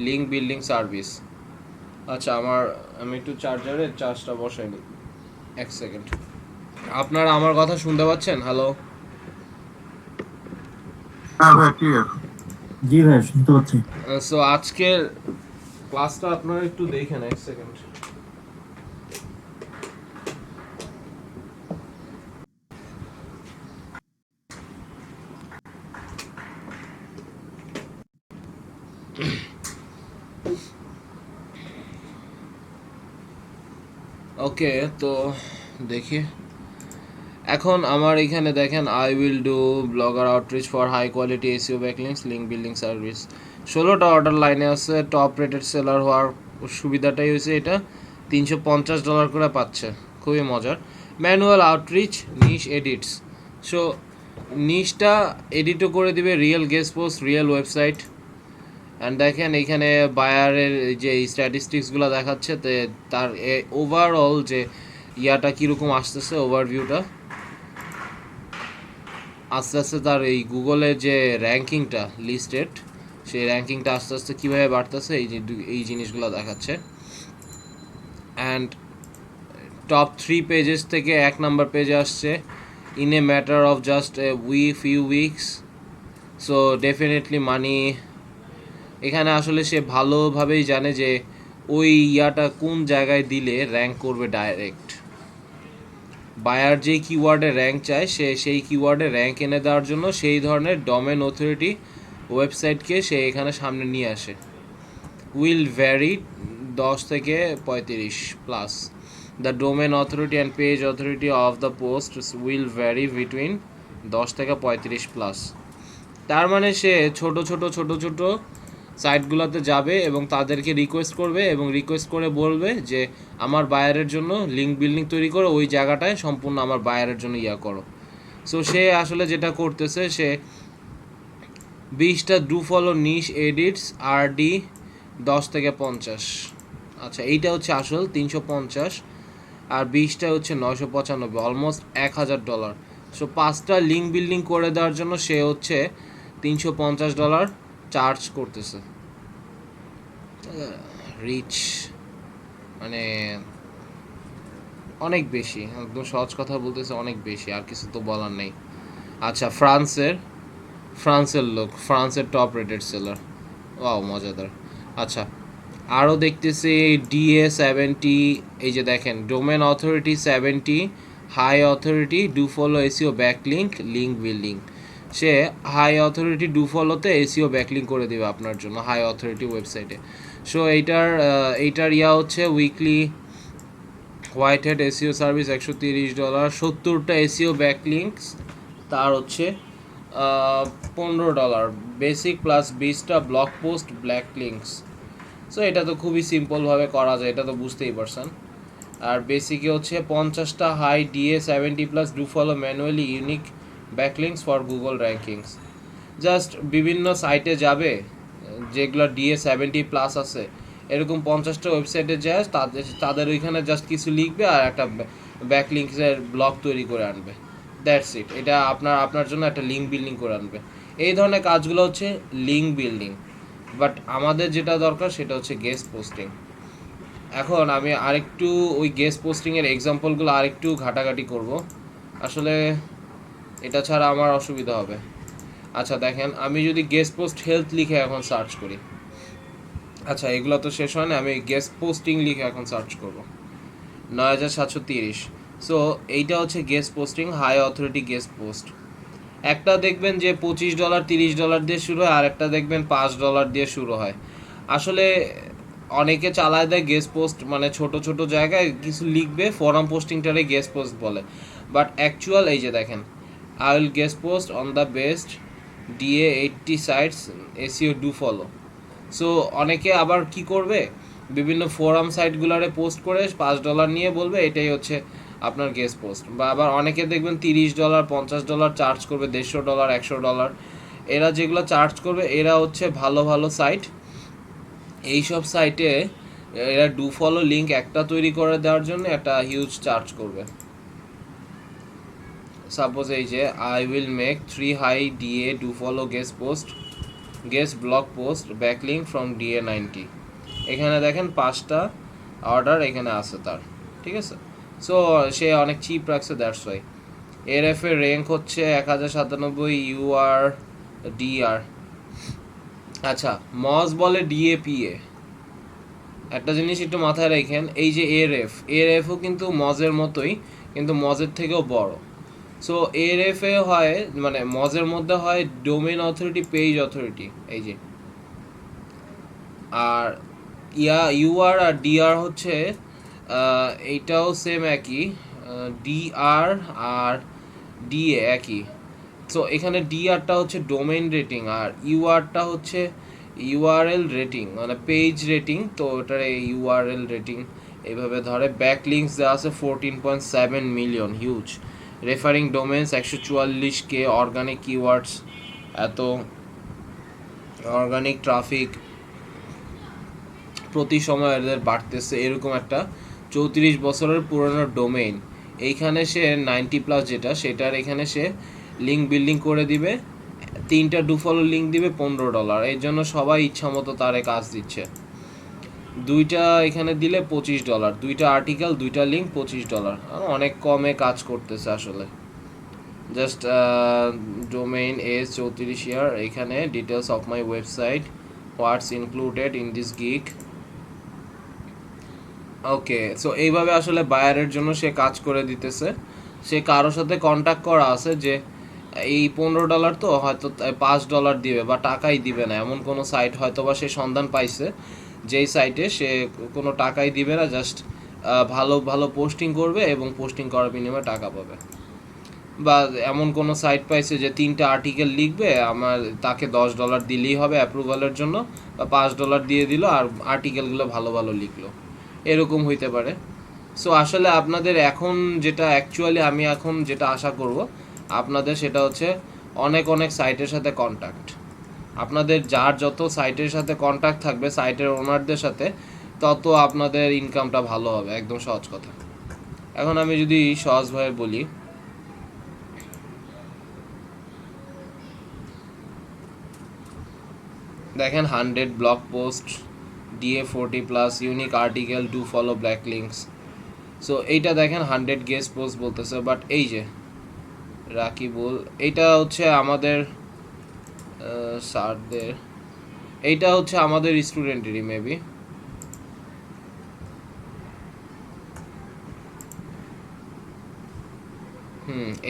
link building service. আচ্ছা আমি একটু চার্জারের চার্জটা বসাই নিই, 1 সেকেন্ড। আপনারা আমার কথা শুনতে পাচ্ছেন? হ্যালো? হ্যাঁ ভাই, ক্লিয়ার। জি ভাই, শুনতে পাচ্ছি। সো আজকের ক্লাসটা আপনারা একটু দেখেন, 1 সেকেন্ড। ওকে, তো দেখি এখন আমার এখানে দেখেন, I will do blogger outreach for high quality SEO backlinks link building service. 16টা অর্ডার লাইনে আছে। টপ রেটেড সেলার হওয়ার সুবিধাটাই হয়েছে এটা, $350 করে পাচ্ছে, খুবই মজার। ম্যানুয়াল আউটরিচ নিশ এডিটস, সো নিশটা এডিটও করে দিবে, real guest post, real website. And দেখেন এইখানে বায়ারের যে স্ট্যাটিস্টিক্সগুলো দেখাচ্ছে, তার ওভারঅল যে কীরকম আসতেছে ওভারভিউটা। আস্তে আস্তে তার এই গুগলের যে র্যাঙ্কিংটা লিস্টেড, সেই র্যাঙ্কিংটা আস্তে আস্তে কীভাবে বাড়তেছে এই জিনিসগুলো দেখাচ্ছে। অ্যান্ড টপ 3 পেজেস থেকে 1 নাম্বার পেজে আসছে in a matter of just few weeks. So definitely money, এখানে আসলে সে ভালোভাবেই জানে যে ওই ইয়াটা কোন জায়গায় দিলে র্যাঙ্ক করবে ডাইরেক্ট। বায়ার যে কিওয়ার্ডে র্যাঙ্ক চায় সে সেই কিওয়ার্ডে র্যাঙ্ক এনে দেওয়ার জন্য সেই ধরনের ডোমেন অথরিটি ওয়েবসাইটকে সে এখানে সামনে নিয়ে আসে। উইল ভ্যারি 10 থেকে 35 plus. The domain authority and page authority of the post will vary between 10 থেকে 35 প্লাস। তার মানে সে ছোট ছোট সাইটগুলোতে যাবে এবং তাদেরকে রিকোয়েস্ট করবে এবং রিকোয়েস্ট করে বলবে যে আমার বায়ারের জন্য লিঙ্ক বিল্ডিং তৈরি করো, ওই জায়গাটায় সম্পূর্ণ আমার বায়ারের জন্য ইয়া করো। সো সে আসলে যেটা করতেছে, সে 20টা do follow niche edits RD 10 থেকে 50। আচ্ছা, এইটা হচ্ছে আসল 350, আর 20টা হচ্ছে 995, অলমোস্ট $1000। সো 5টা লিঙ্ক বিল্ডিং করে দেওয়ার জন্য সে হচ্ছে $350 চার্জ করতেছে। রিচ মানে অনেক বেশি, একদম সহজ কথা বলতেছে, অনেক বেশি, আর কিছু তো বলার নেই। আচ্ছা, ফ্রান্সের লোক, ফ্রান্সের টপ রেটেড সেলার, ওয়াও মজাদার। আচ্ছা, আরও দেখতেছি DA70, এই যে দেখেন domain authority 70, high authority do follow SEO backlink link building. সে হাই অথরিটি ডু ফলোতে এসিও ব্যাকলিঙ্ক করে দেবে আপনার জন্য হাই অথরিটি ওয়েবসাইটে। সো এইটার ইয়া হচ্ছে weekly white hat SEO service $130, 70টা এসিও ব্যাকলিঙ্কস তার হচ্ছে $15 বেসিক প্লাস 20টা blog post black links. So এটা তো খুবই সিম্পলভাবে করা যায়, এটা তো বুঝতেই পারছেন। আর বেসিকে হচ্ছে 50টা high DA70 plus do follow manually unique backlinks for Google rankings. Just বিভিন্ন সাইটে যাবে যেগুলো DA70 প্লাস আছে, এরকম 50টা ওয়েবসাইটে যায়, তাদের ওইখানে জাস্ট কিছু লিখবে আর একটা ব্যাকলিঙ্কসের ব্লগ তৈরি করে আনবে, দ্যাটস ইট। এটা আপনার জন্য একটা লিঙ্ক বিল্ডিং করে আনবে। এই ধরনের কাজগুলো হচ্ছে লিঙ্ক বিল্ডিং। বাট আমাদের যেটা দরকার সেটা হচ্ছে গেস্ট পোস্টিং। এখন আমি আরেকটু ওই গেস্ট পোস্টিংয়ের এক্সাম্পলগুলো আরেকটু ঘাটাঘাটি করব, আসলে এটা ছাড়া আমার অসুবিধা হবে। আচ্ছা দেখেন, আমি যদি গেস্ট পোস্ট হেলথ লিখে এখন সার্চ করি, আচ্ছা এগুলো তো শেষ হয় না, আমি গেস্ট পোস্টিং লিখে এখন সার্চ করব 9730। সো এইটা হচ্ছে guest posting, high authority guest post. একটা দেখবেন যে $25 $30 দিয়ে শুরু হয়, আর একটা দেখবেন $5 দিয়ে শুরু হয়। আসলে অনেকে চালায় দেয় গেস্ট পোস্ট, মানে ছোট জায়গায় কিছু লিখবে, ফোরাম পোস্টিংটারে গেস্ট পোস্ট বলে। বাট অ্যাকচুয়াল এই যে দেখেন, I will guest post on the best DA80 sites SEO do follow. So অনেকে আবার কি করবে, বিভিন্ন ফোরাম সাইটগুলোরে পোস্ট করে $5 নিয়ে বলবে এটাই হচ্ছে আপনার গেস্ট পোস্ট। বা আবার অনেকে দেখবেন $30 $50 চার্জ করবে, $150 $100। এরা যেগুলো চার্জ করবে এরা হচ্ছে ভালো সাইট, এইসব সাইটে এরা ডু ফলো লিঙ্ক একটা তৈরি করে দেওয়ার জন্য একটা হিউজ চার্জ করবে। সাপোজ এই যে I will make 3 high DA do follow guest blog post backlink from DA90। এখানে দেখেন 5টা অর্ডার এখানে আছে তার, ঠিক আছে। সো সে অনেক চিপ রাখছে, দ্যাটস ওয়াই। ARF এর র্যাঙ্ক হচ্ছে 1097 URDR। আচ্ছা, মজ বলে DAPA। একটা জিনিস একটু মাথায় রাখেন, এই যে ARFও কিন্তু মজের মতোই, কিন্তু মজের থেকেও বড়। সো ARF এ হয়, মানে মজের মধ্যে হয় ডোমেন অথরিটি পেজ অথরিটি, এই যে। আর UR আর DR হচ্ছে এইটাও সেম একই, DR আর DA একই। সো এখানে DRটা হচ্ছে ডোমেইন রেটিং আর URটা হচ্ছে URL রেটিং, মানে পেজ রেটিং। তো ওটার URL রেটিং এইভাবে ধরে। ব্যাকলিঙ্কস দেওয়া আছে 14.7 million, huge. Referring domains 144K, organic keywords এত, অর্গানিক ট্রাফিক প্রতি সময় এদের বাড়তেছে। এরকম একটা 34 বছরের পুরনো ডোমেইন, এইখানে সে 90 প্লাস যেটা, সেটার এখানে সে লিঙ্ক বিল্ডিং করে দিবে, 3টা ডু ফলো লিঙ্ক দিবে $15। এর জন্য সবাই ইচ্ছা মতো তারে কাজ দিচ্ছে। 2টা এখানে দিলে $25, 2টা আর্টিকেল 2টা লিঙ্ক $25, অনেক কমে কাজ করতেছে আসলে। জাস্ট ডোমেইন এজ 34 ইয়ার, এখানে details of my website, what's included in this gig. Okay, so এইভাবে আসলে বায়ারের জন্য সে কাজ করে দিতেছে। সে কারোর সাথে কন্ট্যাক্ট করা আছে যে এই $15 তো হয়তো $5 দিবে বা টাকাই দিবে না, এমন কোনো সাইট হয়তো বা সে সন্ধান পাইছে যেই সাইটে সে কোনো টাকাই দিবে না, জাস্ট ভালো ভালো পোস্টিং করবে এবং পোস্টিং করার বিনিময়ে টাকা পাবে। বা এমন কোনো সাইট পাইছে যে 3টা আর্টিকেল লিখবে, আমার তাকে $10 দিলেই হবে অ্যাপ্রুভালের জন্য, বা $5 দিয়ে দিল আর আর্টিকেলগুলো ভালো ভালো লিখলো, এরকম হইতে পারে। সো আসলে আপনাদের এখন যেটা অ্যাকচুয়ালি আমি এখন যেটা আশা করব আপনাদের, সেটা হচ্ছে অনেক অনেক সাইটের সাথে কন্ট্যাক্ট। আপনাদের যার যত সাইটের সাথে কন্ট্যাক্ট থাকবে, সাইটের ওনারদের সাথে, তত আপনাদের ইনকামটা ভালো হবে, একদম সহজ কথা। এখন আমি যদি সহজভাবে বলি, দেখেন 100 blog post, DA 40+ unique article, do follow black links. So এইটা দেখেন 100 গেস্ট পোস্ট বলতেছে, বাট এই যে রাকিবুল, এইটা হচ্ছে আমাদের স্যারদের, এইটা হচ্ছে আমাদের স্টুডেন্টেরই মেবি।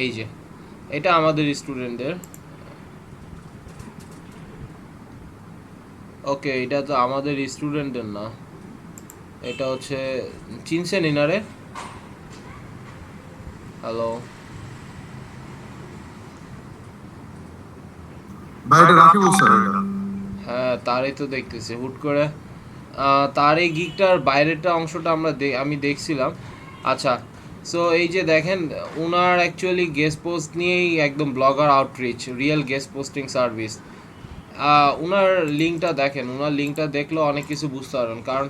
এই যে এটা আমাদের স্টুডেন্টদের। ওকে, এটা তো আমাদের স্টুডেন্টদের না, এটা হচ্ছে চিনছেন ইনারে? হ্যালো ভাই এটা রাকিবুল স্যার এটা। হ্যাঁ, তারই তো দেখতেছি হুট করে তার এই গিকটার বাইরেটা অংশটা আমি দেখছিলাম। আচ্ছা, সো এই যে দেখেন ওনার অ্যাকচুয়ালি গেস্ট পোস্ট নিয়েই একদম blogger outreach, real guest posting service. ওনার লিঙ্কটা দেখেন, ওনার লিঙ্কটা দেখলেও অনেক কিছু বুঝতে পারবেন, কারণ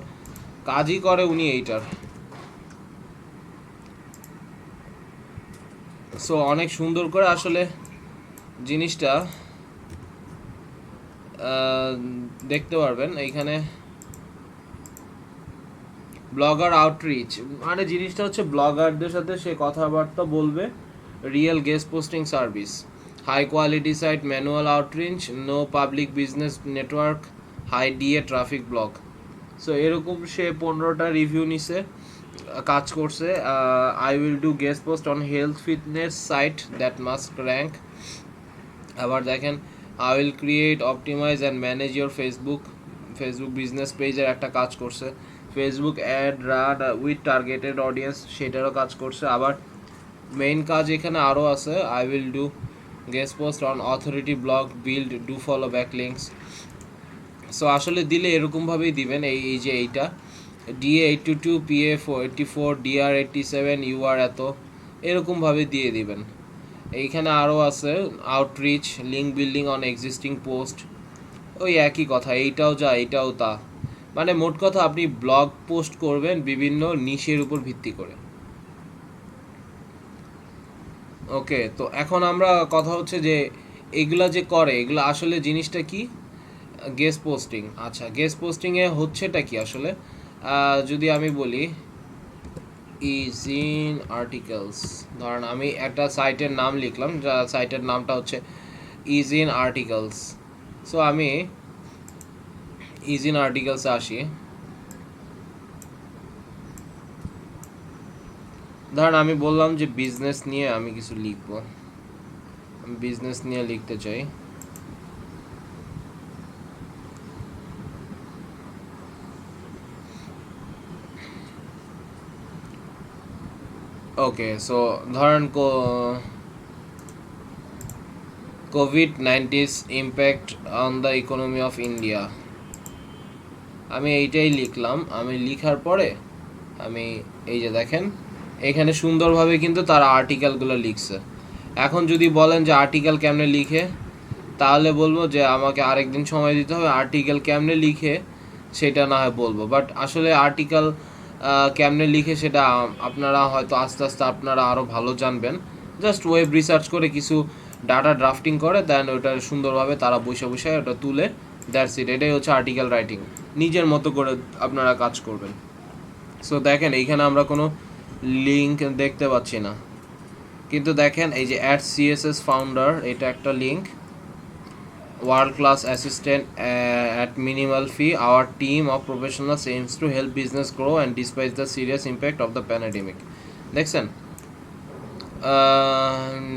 কাজই করে উনি এইটার। সো অনেক সুন্দর করে আসলে জিনিসটা দেখতে পারবেন এইখানে। ব্লগার আউটরিচ মানে জিনিসটা হচ্ছে ব্লগারদের সাথে সে কথাবার্তা বলবে, real guest posting service, high quality site, manual outreach, no public business network, high DA traffic blog. So এরকম সে 15টা রিভিউ নিছে, কাজ করছে। I will do guest post on health fitness site that must rank. আবার দেখেন I will create, optimize and manage your Facebook business পেজের একটা কাজ করছে। Facebook ad run with targeted audience, সেটারও কাজ করছে। আবার মেইন কাজ এখানে আরও আছে, I will do guest post on authority blog, build do follow back links. So আসলে দিলে এরকমভাবেই দিবেন, এই যে এইটা DA 82, PA 84, DR 87, UR এত, এরকমভাবে দিয়ে দিবেন। এইখানে আরও আছে outreach, link building on existing post, ওই একই কথা, এইটাও যা এইটাও তা। মানে মোট কথা আপনি ব্লগ পোস্ট করবেন বিভিন্ন নিশের উপর ভিত্তি করে। ওকে, তো এখন আমরা কথা হচ্ছে যে এগুলা যে করে, এগুলো আসলে জিনিসটা কি? Guest posting. আচ্ছা, গেস্ট পোস্টিংয়ে হচ্ছেটা কি আসলে? যদি আমি বলি ইজিন আর্টিকেলস, ধরেন আমি একটা সাইটের নাম লিখলাম, যা সাইটের নামটা হচ্ছে ইজিন আর্টিকেলস। সো আমি ইজিন আর্টিকেলসে আসি, ধরেন আমি বললাম যে বিজনেস নিয়ে আমি কিছু লিখব, আমি বিজনেস নিয়ে লিখতে চাই। ওকে, সো ধরেন COVID-19 impact on the economy of India, আমি এইটাই লিখলাম। আমি লিখার পরে আমি এই যে দেখেন এখানে সুন্দরভাবে কিন্তু তারা আর্টিকেলগুলো লিখছে। এখন যদি বলেন যে আর্টিকেল কেমনে লিখে, তাহলে বলবো যে আমাকে আরেকদিন সময় দিতে হবে, আর্টিকেল কেমনে লিখে সেটা না হয় বলবো। বাট আসলে আর্টিকেল কেমনে লিখে সেটা আপনারা হয়তো আস্তে আস্তে আপনারা আরও ভালো জানবেন। জাস্ট ওয়েব রিসার্চ করে কিছু ডাটা ড্রাফটিং করে, দেন ওটা সুন্দরভাবে তারা বসে বসে ওটা তুলে, দ্যাটস ইট। এটাই হচ্ছে আর্টিকেল রাইটিং। নিজের মতো করে আপনারা কাজ করবেন। সো দেখেন এইখানে আমরা কোনো লিঙ্ক দেখতে পাচ্ছি না, কিন্তু দেখেন এই যে অ্যাট সিএসএস ফাউন্ডার, এটা একটা link. World class assistant at minimal fee, our team of professionals aims to help business grow and despite the serious impact of the pandemic. দেখছেন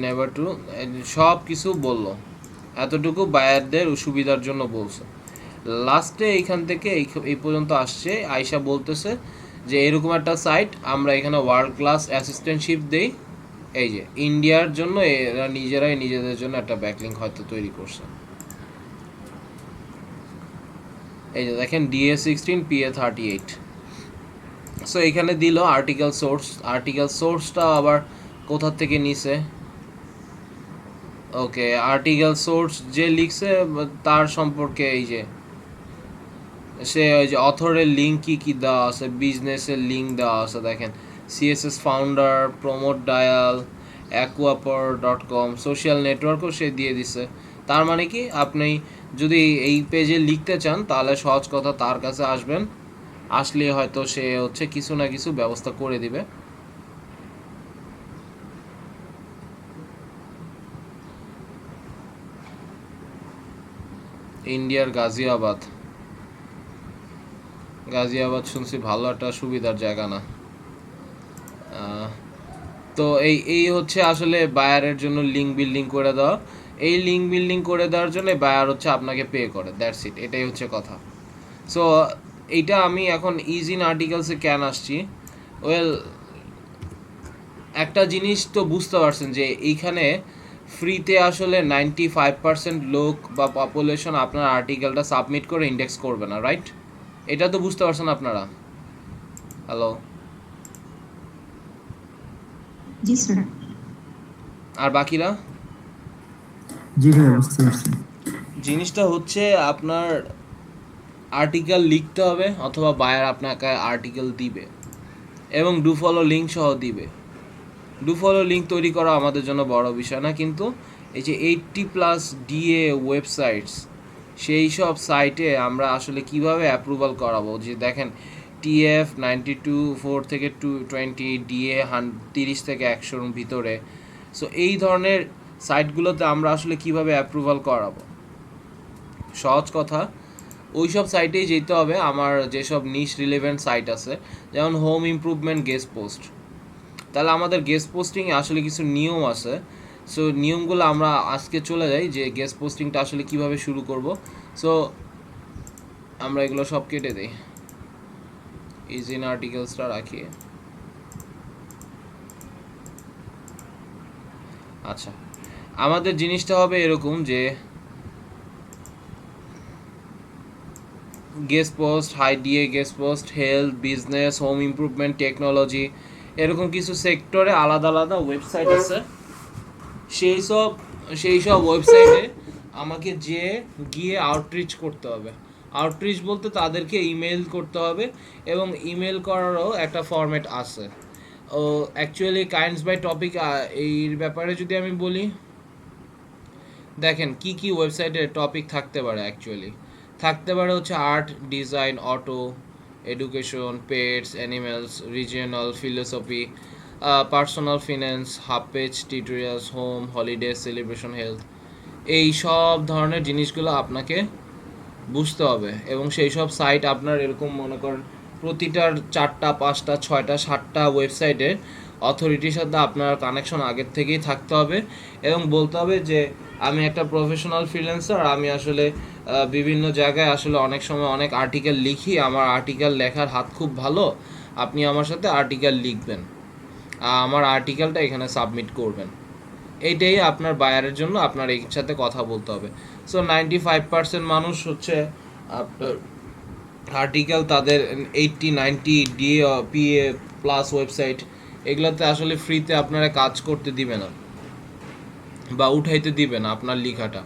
নেভার টু, সব কিছু বললো, এতটুকু বায়ারদের সুবিধার জন্য বলছে। লাস্টে এইখান থেকে এই পর্যন্ত আসছে, আয়শা বলতেছে যে এরকম একটা সাইট আমরা এখানে ওয়ার্ল্ড ক্লাস অ্যাসিস্ট্যান্টশিপ দেই। এই যে ইন্ডিয়ার জন্য এরা নিজেরাই নিজেদের জন্য একটা ব্যাকলিঙ্ক হয়তো তৈরি করছে। এই যে দেখেন DA16 PA38। সো এখানে দিল আর্টিকেল সোর্স। আর্টিকেল সোর্সটা আবার কোথা থেকে নিছে? ওকে, আর্টিকেল সোর্স যে লিখছে তার সম্পর্কে এই যে সে ওই যে অথরের লিঙ্ক কি দেওয়া আছে, বিজনেসের লিঙ্ক দেওয়া আছে। দেখেন CSS founder, promote dial, aquapor.com, social নেটওয়ার্কও সে দিয়ে দিছে। তার মানে কি, আপনি যদি এই পেজে লিখতে চান তাহলে সহজ কথা তার কাছে আসবেন, আসলে হয়তো সে হচ্ছে কিছু না কিছু ব্যবস্থা করে দিবে। ইন্ডিয়ার গাজিয়াবাদ শুনছি ভালো একটা সুবিধার জায়গা না। তো এই হচ্ছে আসলে বায়ারের জন্য লিঙ্ক বিল্ডিং করে দেওয়া। এই লিঙ্ক বিল্ডিং করে দেওয়ার জন্য বায়ার হচ্ছে আপনাকে পে করে, দ্যাটস ইট, এটাই হচ্ছে কথা। সো এইটা আমি এখন ইজিন আর্টিকেলসে কেন আসছি, ওয়েল একটা জিনিস তো বুঝতে পারছেন যে এইখানে ফ্রিতে আসলে 95% লোক বা পপুলেশন আপনার আর্টিকেলটা সাবমিট করে ইন্ডেক্স করবে না, রাইট? এটা তো বুঝতে পারছেন আপনারা? হ্যালো? জি স্যার। আর বাকিরা? জি ভাই, বুঝতে পারছি। জিনিসটা হচ্ছে আপনার আর্টিকেল লিখতে হবে অথবা বায়ার আপনাকে আর্টিকেল দিবে এবং ডু ফলো লিঙ্ক সহ দিবে। ডু ফলো লিঙ্ক তৈরি করা আমাদের জন্য বড় বিষয় না, কিন্তু এই যে 80+ DA ওয়েবসাইটস, সেই সব সাইটে আমরা আসলে কিভাবে অ্যাপ্রুভাল করাবো? যে দেখেন TF 92 থেকে 220, DA 30 থেকে 100 ভিতরে। সো এই ধরনের সাইটগুলোতে আমরা আসলে কিভাবে অ্যাপ্রুভাল করাবো? সহজ কথা, ওই সব সাইটেই যেতে হবে আমার যেসব নিশ রিলেভেন্ট সাইট আছে, যেমন হোম ইমপ্রুভমেন্ট, গেস্ট পোস্ট। তাহলে আমাদের গেস্ট পোস্টিংয়ে আসলে কিছু নিয়ম আছে। সো নিয়মগুলো আমরা আজকে চলে যাই যে গেস্ট পোস্টিংটা আসলে কিভাবে শুরু করব। সো আমরা এগুলো সব কেটে দিই, ইজিন আর্টিকেলসটা রাখি। আচ্ছা, আমাদের জিনিসটা হবে এরকম যে guest post, high DA guest post, health, business, home improvement, technology, এরকম কিছু সেক্টরে আলাদা আলাদা ওয়েবসাইট আছে। সেই সব ওয়েবসাইটে আমাকে গিয়ে আউটরিচ করতে হবে। আউটরিচ বলতে তাদেরকে ইমেল করতে হবে, এবং ইমেল করারও একটা ফরম্যাট আছে। ও অ্যাকচুয়ালি কাইন্ডস বাই টপিক, এই ব্যাপারে যদি আমি বলি, দেখেন কি ওয়েবসাইটে টপিক থাকতে পারে। অ্যাকচুয়ালি থাকতে পারে হচ্ছে art, design, auto, education, pets, animals, regional, philosophy, personal finance, half page, tutorials, home, holiday, celebration, health. এই সব ধরনের জিনিসগুলো আপনাকে বুঝতে হবে, এবং সেই সব সাইট আপনার এরকম মনে করেন প্রতিটার 4টা 5টা 6টা 7টা ওয়েবসাইটের অথরিটির সাথে আপনার কানেকশন আগের থেকেই থাকতে হবে, এবং বলতে হবে যে আমি একটা প্রফেশনাল ফ্রিল্যান্সার, আমি আসলে বিভিন্ন জায়গায় আসলে অনেক সময় অনেক আর্টিকেল লিখি, আমার আর্টিকেল লেখার হাত খুব ভালো, আপনি আমার সাথে আর্টিকেল লিখবেন, আমার আর্টিকেলটা এখানে সাবমিট করবেন। এইটাই আপনার বায়ারের জন্য আপনার এই সাথে কথা বলতে হবে। সো 95% মানুষ হচ্ছে আপনার আর্টিকেল তাদের 80-90 DA PA+ ওয়েবসাইট, এগুলোতে আসলে ফ্রিতে আপনারা কাজ করতে দিবে না বা উঠাইতে দিবে না আপনার লেখাটা।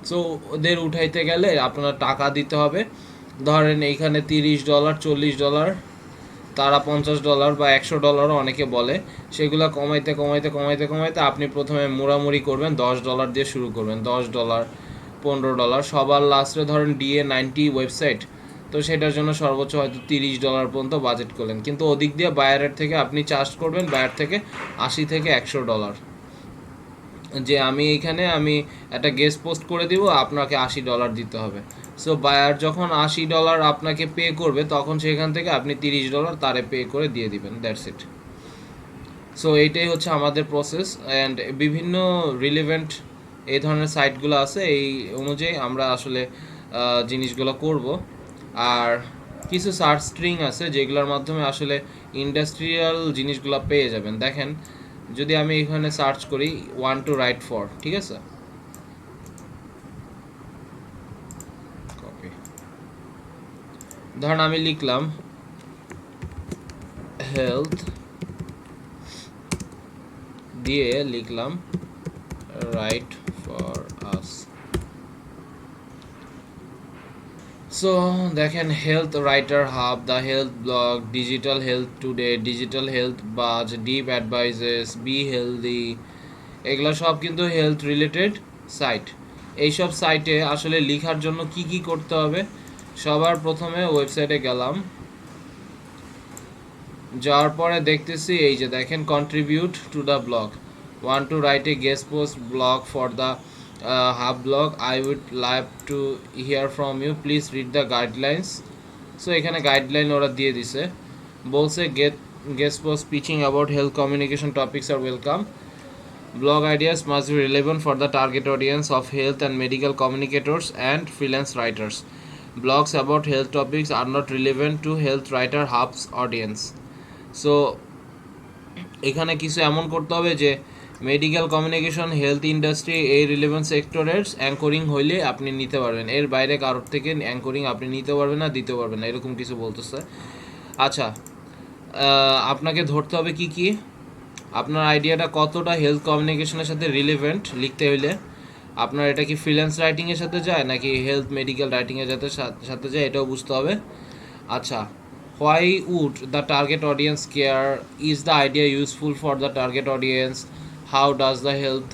সো ওদের উঠাইতে গেলে আপনার টাকা দিতে হবে। ধরেন এইখানে $30, $40, তারা $50 বা $100 অনেকে বলে, সেগুলো কমাইতে কমাইতে কমাইতে কমাইতে আপনি প্রথমে মোড়ামুড়ি করবেন, $10 দিয়ে শুরু করবেন, $10, $15, সবার লাস্টে ধরেন DA90 ওয়েবসাইট, তো সেটার জন্য সর্বোচ্চ হয়তো $30 পর্যন্ত বাজেট করলেন, কিন্তু ওদিক দিয়ে বায়ারের থেকে আপনি চার্জ করবেন, বায়ার থেকে $80 থেকে $100, যে আমি এইখানে আমি একটা গেস্ট পোস্ট করে দিব, আপনাকে $80 দিতে হবে। সো বায়ার যখন $80 আপনাকে পে করবে, তখন সেখান থেকে আপনি $30 তারে পে করে দিয়ে দিবেন, দ্যাটস ইট। সো এইটাই হচ্ছে আমাদের প্রসেস, অ্যান্ড বিভিন্ন রিলেভেন্ট এই ধরনের সাইটগুলো আছে, এই অনুযায়ী আমরা আসলে জিনিসগুলো করব। আর কিছু সার্চ স্ট্রিং আছে যেগুলোর মাধ্যমে আসলে ইন্ডাস্ট্রিয়াল জিনিসগুলো পেয়ে যাবেন। দেখেন, যদি আমি এখানে সার্চ করি ওয়ান টু রাইট ফর, ঠিক আছে, কপি, ধরেন আমি লিখলাম হেলথ দিয়ে লিখলাম রাইট ফর আস। সো দেখেন, health writer hub, the health blog, digital health today, digital health বাজ, ডিপ অ্যাডভাইজেস, বি হেলদি, এগুলো সব কিন্তু হেলথ রিলেটেড সাইট। এইসব সাইটে আসলে লেখার জন্য কি কি করতে হবে, সবার প্রথমে ওয়েবসাইটে গেলাম, যাওয়ার পরে দেখতেছি এই যে দেখেন contribute to the blog, want to write a guest post blog for the hub blog, I would like to hear from you, please read the guidelines. So এখানে গাইডলাইন ওরা দিয়ে দিছে, বলছে guest post pitching about health communication topics আর welcome, blog ideas must be relevant for the target audience of health and medical communicators and freelance writers. Blogs about health topics are not relevant to health writer hub's audience. So এখানে কিছু এমন করতে হবে যে medical communication, health industry, এই relevant সেক্টরের anchoring হইলে আপনি নিতে পারবেন, এর বাইরে কারোর থেকে অ্যাঙ্করিং আপনি নিতে পারবেন না, দিতে পারবেন না, এরকম কিছু বলতেছে। আচ্ছা, আপনাকে ধরতে হবে কি কি, আপনার আইডিয়াটা কতটা হেলথ কমিউনিকেশনের সাথে রিলেভেন্ট লিখতে হইলে, আপনার এটা কি ফ্রিল্যান্স রাইটিংয়ের সাথে যায় নাকি হেলথ মেডিকেল রাইটিংয়ের সাথে যায়, এটাও বুঝতে হবে। আচ্ছা, why would the target audience care, is the idea useful for the target audience, how does the health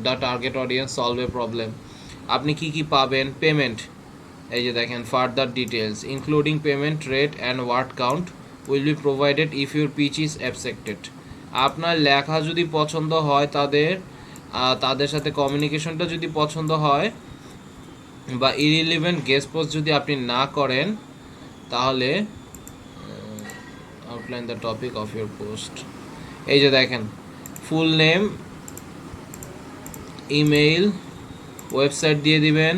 the target audience solve a problem, আপনি কি কি পাবেন, পেমেন্ট, এই যে দেখেন further details including payment rate and word count will be provided if your pitch is accepted. আপনার লেখা যদি পছন্দ হয়, তাদের সাথে কমিউনিকেশনটা যদি পছন্দ হয়, বা ইরিলিভেন্ট গেস্ট পোস্ট যদি আপনি না করেন, তাহলে outline the topic of your post, এই যে দেখেন ফুল নেম, ইমেইল, ওয়েবসাইট দিয়ে দিবেন,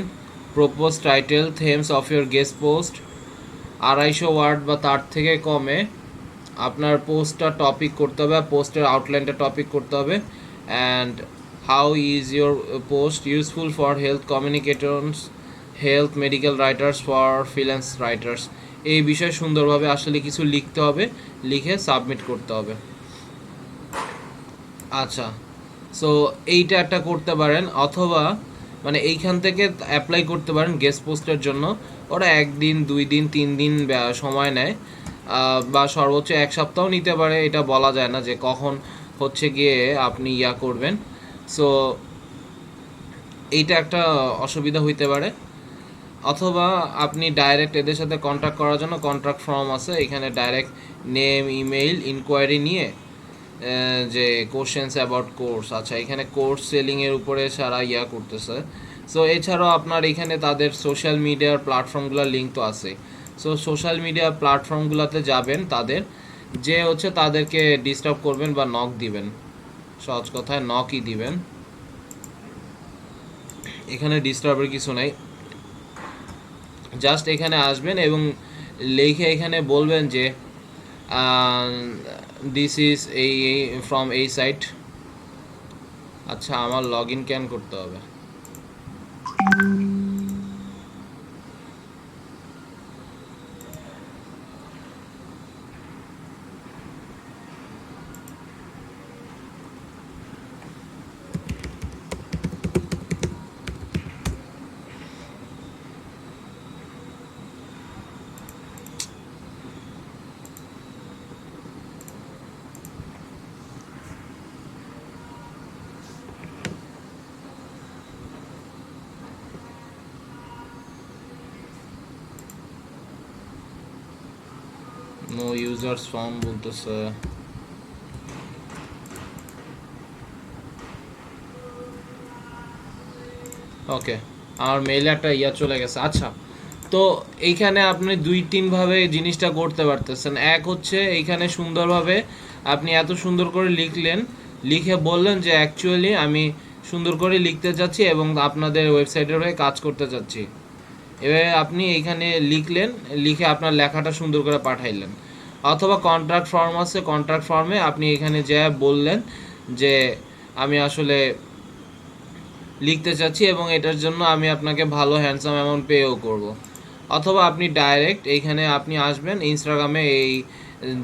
propose title, themes of your guest post, 250 word বা তার থেকে কমে আপনার পোস্টটা টপিক করতে হবে, পোস্টের আউটলাইনটা টপিক করতে হবে, and how is your post useful for health communicators, health medical writers, for freelance writers, এই বিষয়ে সুন্দরভাবে আসলে কিছু লিখতে হবে, লিখে সাবমিট করতে হবে। আচ্ছা, সো এইটা একটা করতে পারেন, অথবা মানে এইখান থেকে অ্যাপ্লাই করতে পারেন গেস্ট পোস্টের জন্য, ওরা 1 দিন 2 দিন 3 দিন সময় নেয়, বা সর্বোচ্চ 1 সপ্তাহ নিতে পারে, এটা বলা যায় না যে কখন হচ্ছে গিয়ে আপনি করবেন। সো এইটা একটা অসুবিধা হইতে পারে। অথবা আপনি ডাইরেক্ট এদের সাথে কন্ট্যাক্ট করার জন্য কন্ট্রাক্ট ফর্ম আছে, এখানে ডাইরেক্ট নেম, ইমেইল, ইনকোয়ারি নিয়ে যে কোশ্চেন্স অ্যাবাউট কোর্স, আচ্ছা এখানে কোর্স সেলিংয়ের উপরে সারা করতেছে। সো এছাড়াও আপনার এখানে তাদের সোশ্যাল মিডিয়ার প্ল্যাটফর্মগুলোর লিঙ্ক তো আছে। সো সোশ্যাল মিডিয়া প্ল্যাটফর্মগুলোতে যাবেন, তাদের যে হচ্ছে তাদেরকে ডিস্টার্ব করবেন বা নক দিবেন, সহজ কথায় নকই দিবেন, এখানে ডিস্টার্বের কিছু নাই, জাস্ট এখানে আসবেন এবং লিখে এখানে বলবেন যে দিস ইজ এই ফ্রম এই সাইট। আচ্ছা, আমার লগ ইন ক্যান করতে হবে, নো ইউজার্স ফর্ম বলতেছে। ওকে, আমার মেইলে একটা চলে গেছে। আচ্ছা, তো এইখানে আপনি 2-3 ভাবে জিনিসটা করতে পারতেছেন। এক হচ্ছে এইখানে সুন্দরভাবে আপনি এত সুন্দর করে লিখলেন, লিখে বললেন যে অ্যাকচুয়ালি আমি সুন্দর করে লিখতে চাচ্ছি এবং আপনাদের ওয়েবসাইটের হয়ে কাজ করতে চাচ্ছি। এবারে আপনি এইখানে লিখলেন, লিখে আপনার লেখাটা সুন্দর করে পাঠাইলেন। অথবা কন্ট্রাক্ট ফর্ম আছে, কন্ট্রাক্ট ফর্মে আপনি এখানে যা বললেন যে আমি আসলে লিখতে চাচ্ছি এবং এটার জন্য আমি আপনাকে ভালো হ্যান্ডসাম অ্যামাউন্ট পেও করব। অথবা আপনি ডাইরেক্ট এইখানে আপনি আসবেন ইনস্টাগ্রামে, এই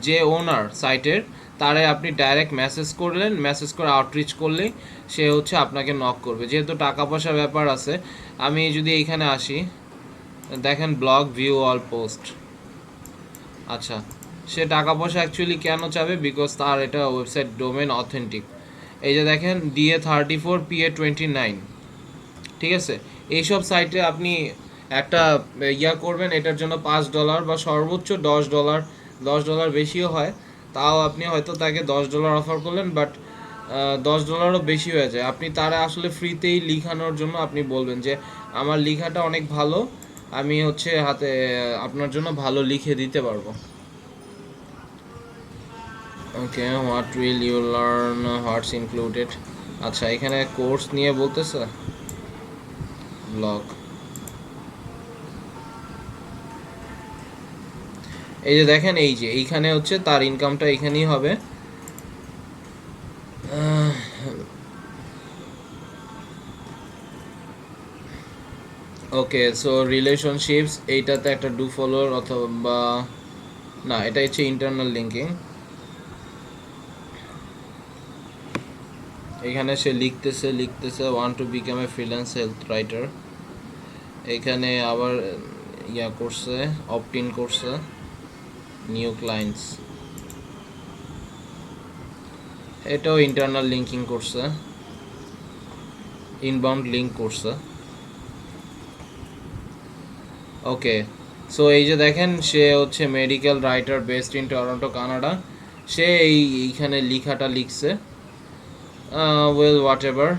যে ওনার সাইটের তারে আপনি ডাইরেক্ট মেসেজ করলেন, মেসেজ করে আউটরিচ করলেই সে হচ্ছে আপনাকে নক করবে। যেহেতু টাকা পয়সার ব্যাপার আছে, আমি যদি এইখানে আসি, দেখেন ব্লগ ভিউ অল পোস্ট। আচ্ছা, সে টাকা পয়সা অ্যাকচুয়ালি কেন চাবে? বিকজ তার এটা ওয়েবসাইট ডোমেন অথেন্টিক। এই যে দেখেন DA 34 PA 29, ঠিক আছে? এইসব সাইটে আপনি একটা করবেন, এটার জন্য $5 বা সর্বোচ্চ $10, $10 বেশিও হয়, তাও আপনি হয়তো তাকে $10 অফার করলেন, বাট $10ও বেশি হয়ে যায়। আপনি তারা আসলে ফ্রিতেই লিখানোর জন্য আপনি বলবেন যে আমার লেখাটা অনেক ভালো, আমি হচ্ছে হাতে আপনার জন্য ভালো লিখে দিতে পারবো। Okay, what will you learn, what's included. আচ্ছা, এখানে কোর্স নিয়ে বলতেছে ব্লগ। এই যে দেখেন, এই যে এইখানে হচ্ছে তার ইনকামটা এখানেই হবে। ওকে, সো রিলেশনশিপস, এইটাতে একটা ডু ফলোর অথবা না, এটা হচ্ছে ইন্টারনাল লিঙ্কিং। এখানে সে লিখতেছে want to become a freelance health writer. এখানে আবার করছে, অপ্ট ইন করছে, নিউ ক্লায়েন্টস, এটাও ইন্টারনাল লিঙ্কিং করছে, ইনবাউন্ড লিঙ্ক করছে। ওকে, সো এই যে দেখেন সে হচ্ছে medical writer based in Toronto Canada. সে এইখানে লেখাটা লিখছে, ওয়েল হোয়াট এভার।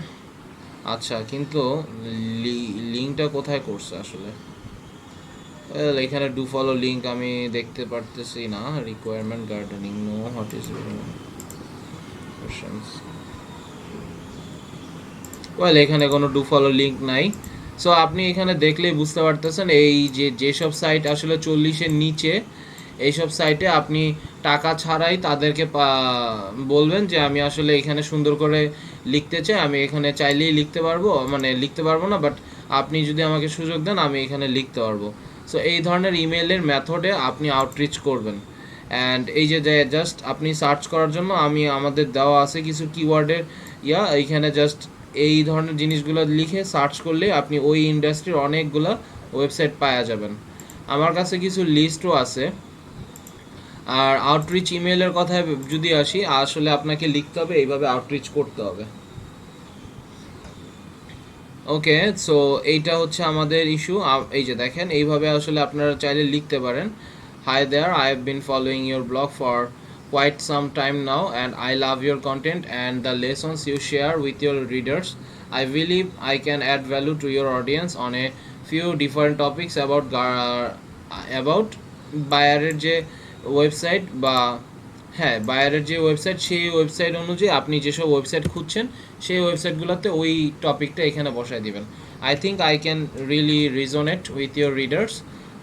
আচ্ছা, কিন্তু লিঙ্কটা কোথায় করছে আসলে? এখানে ডু ফলো লিঙ্ক আমি দেখতে পারতেছি না। Requirement gardening, no, what is questions, well এখানে কোনো ডু ফলো লিঙ্ক নাই। সো আপনি এখানে দেখলেই বুঝতে পারতেছেন এই যেসব সাইট আসলে 40-এর নিচে, এইসব সাইটে আপনি টাকা ছাড়াই তাদেরকে বলবেন যে আমি আসলে এখানে সুন্দর করে লিখতে চাই, আমি এখানে চাইলেই লিখতে পারবো, মানে লিখতে পারবো না, বাট আপনি যদি আমাকে সুযোগ দেন আমি এখানে লিখতে পারবো। সো এই ধরনের ইমেলের মেথডে আপনি আউটরিচ করবেন। অ্যান্ড এই যে জাস্ট আপনি সার্চ করার জন্য আমাদের দেওয়া আছে কিছু কিওয়ার্ডের এইখানে জাস্ট এই ধরনের জিনিসগুলো লিখে সার্চ করলে আপনি ওই ইন্ডাস্ট্রির অনেকগুলো ওয়েবসাইট পাওয়া যাবেন। আমার কাছে কিছু লিস্টও আছে। আর আউটরিচ ইমেলের কথায় যদি আসি, আসলে আপনাকে লিখতে হবে, এইভাবে আউটরিচ করতে হবে। ওকে, সো এইটা হচ্ছে আমাদের ইস্যু। এই যে দেখেন, এইভাবে আসলে আপনারা চাইলে লিখতে পারেন। Hi there, I have been following your blog for quite some time now and I love your content and the lessons you share with your readers. I believe I can add value to your audience on a few different topics about বায়ারের যে website বা বায়ারের যে website, সেই website অনুযায়ী আপনি যেসব website খুঁজছেন সেই ওয়েবসাইটগুলোতে ওই টপিকটা এখানে বসায় দিবেন। I think I can really resonate with your readers,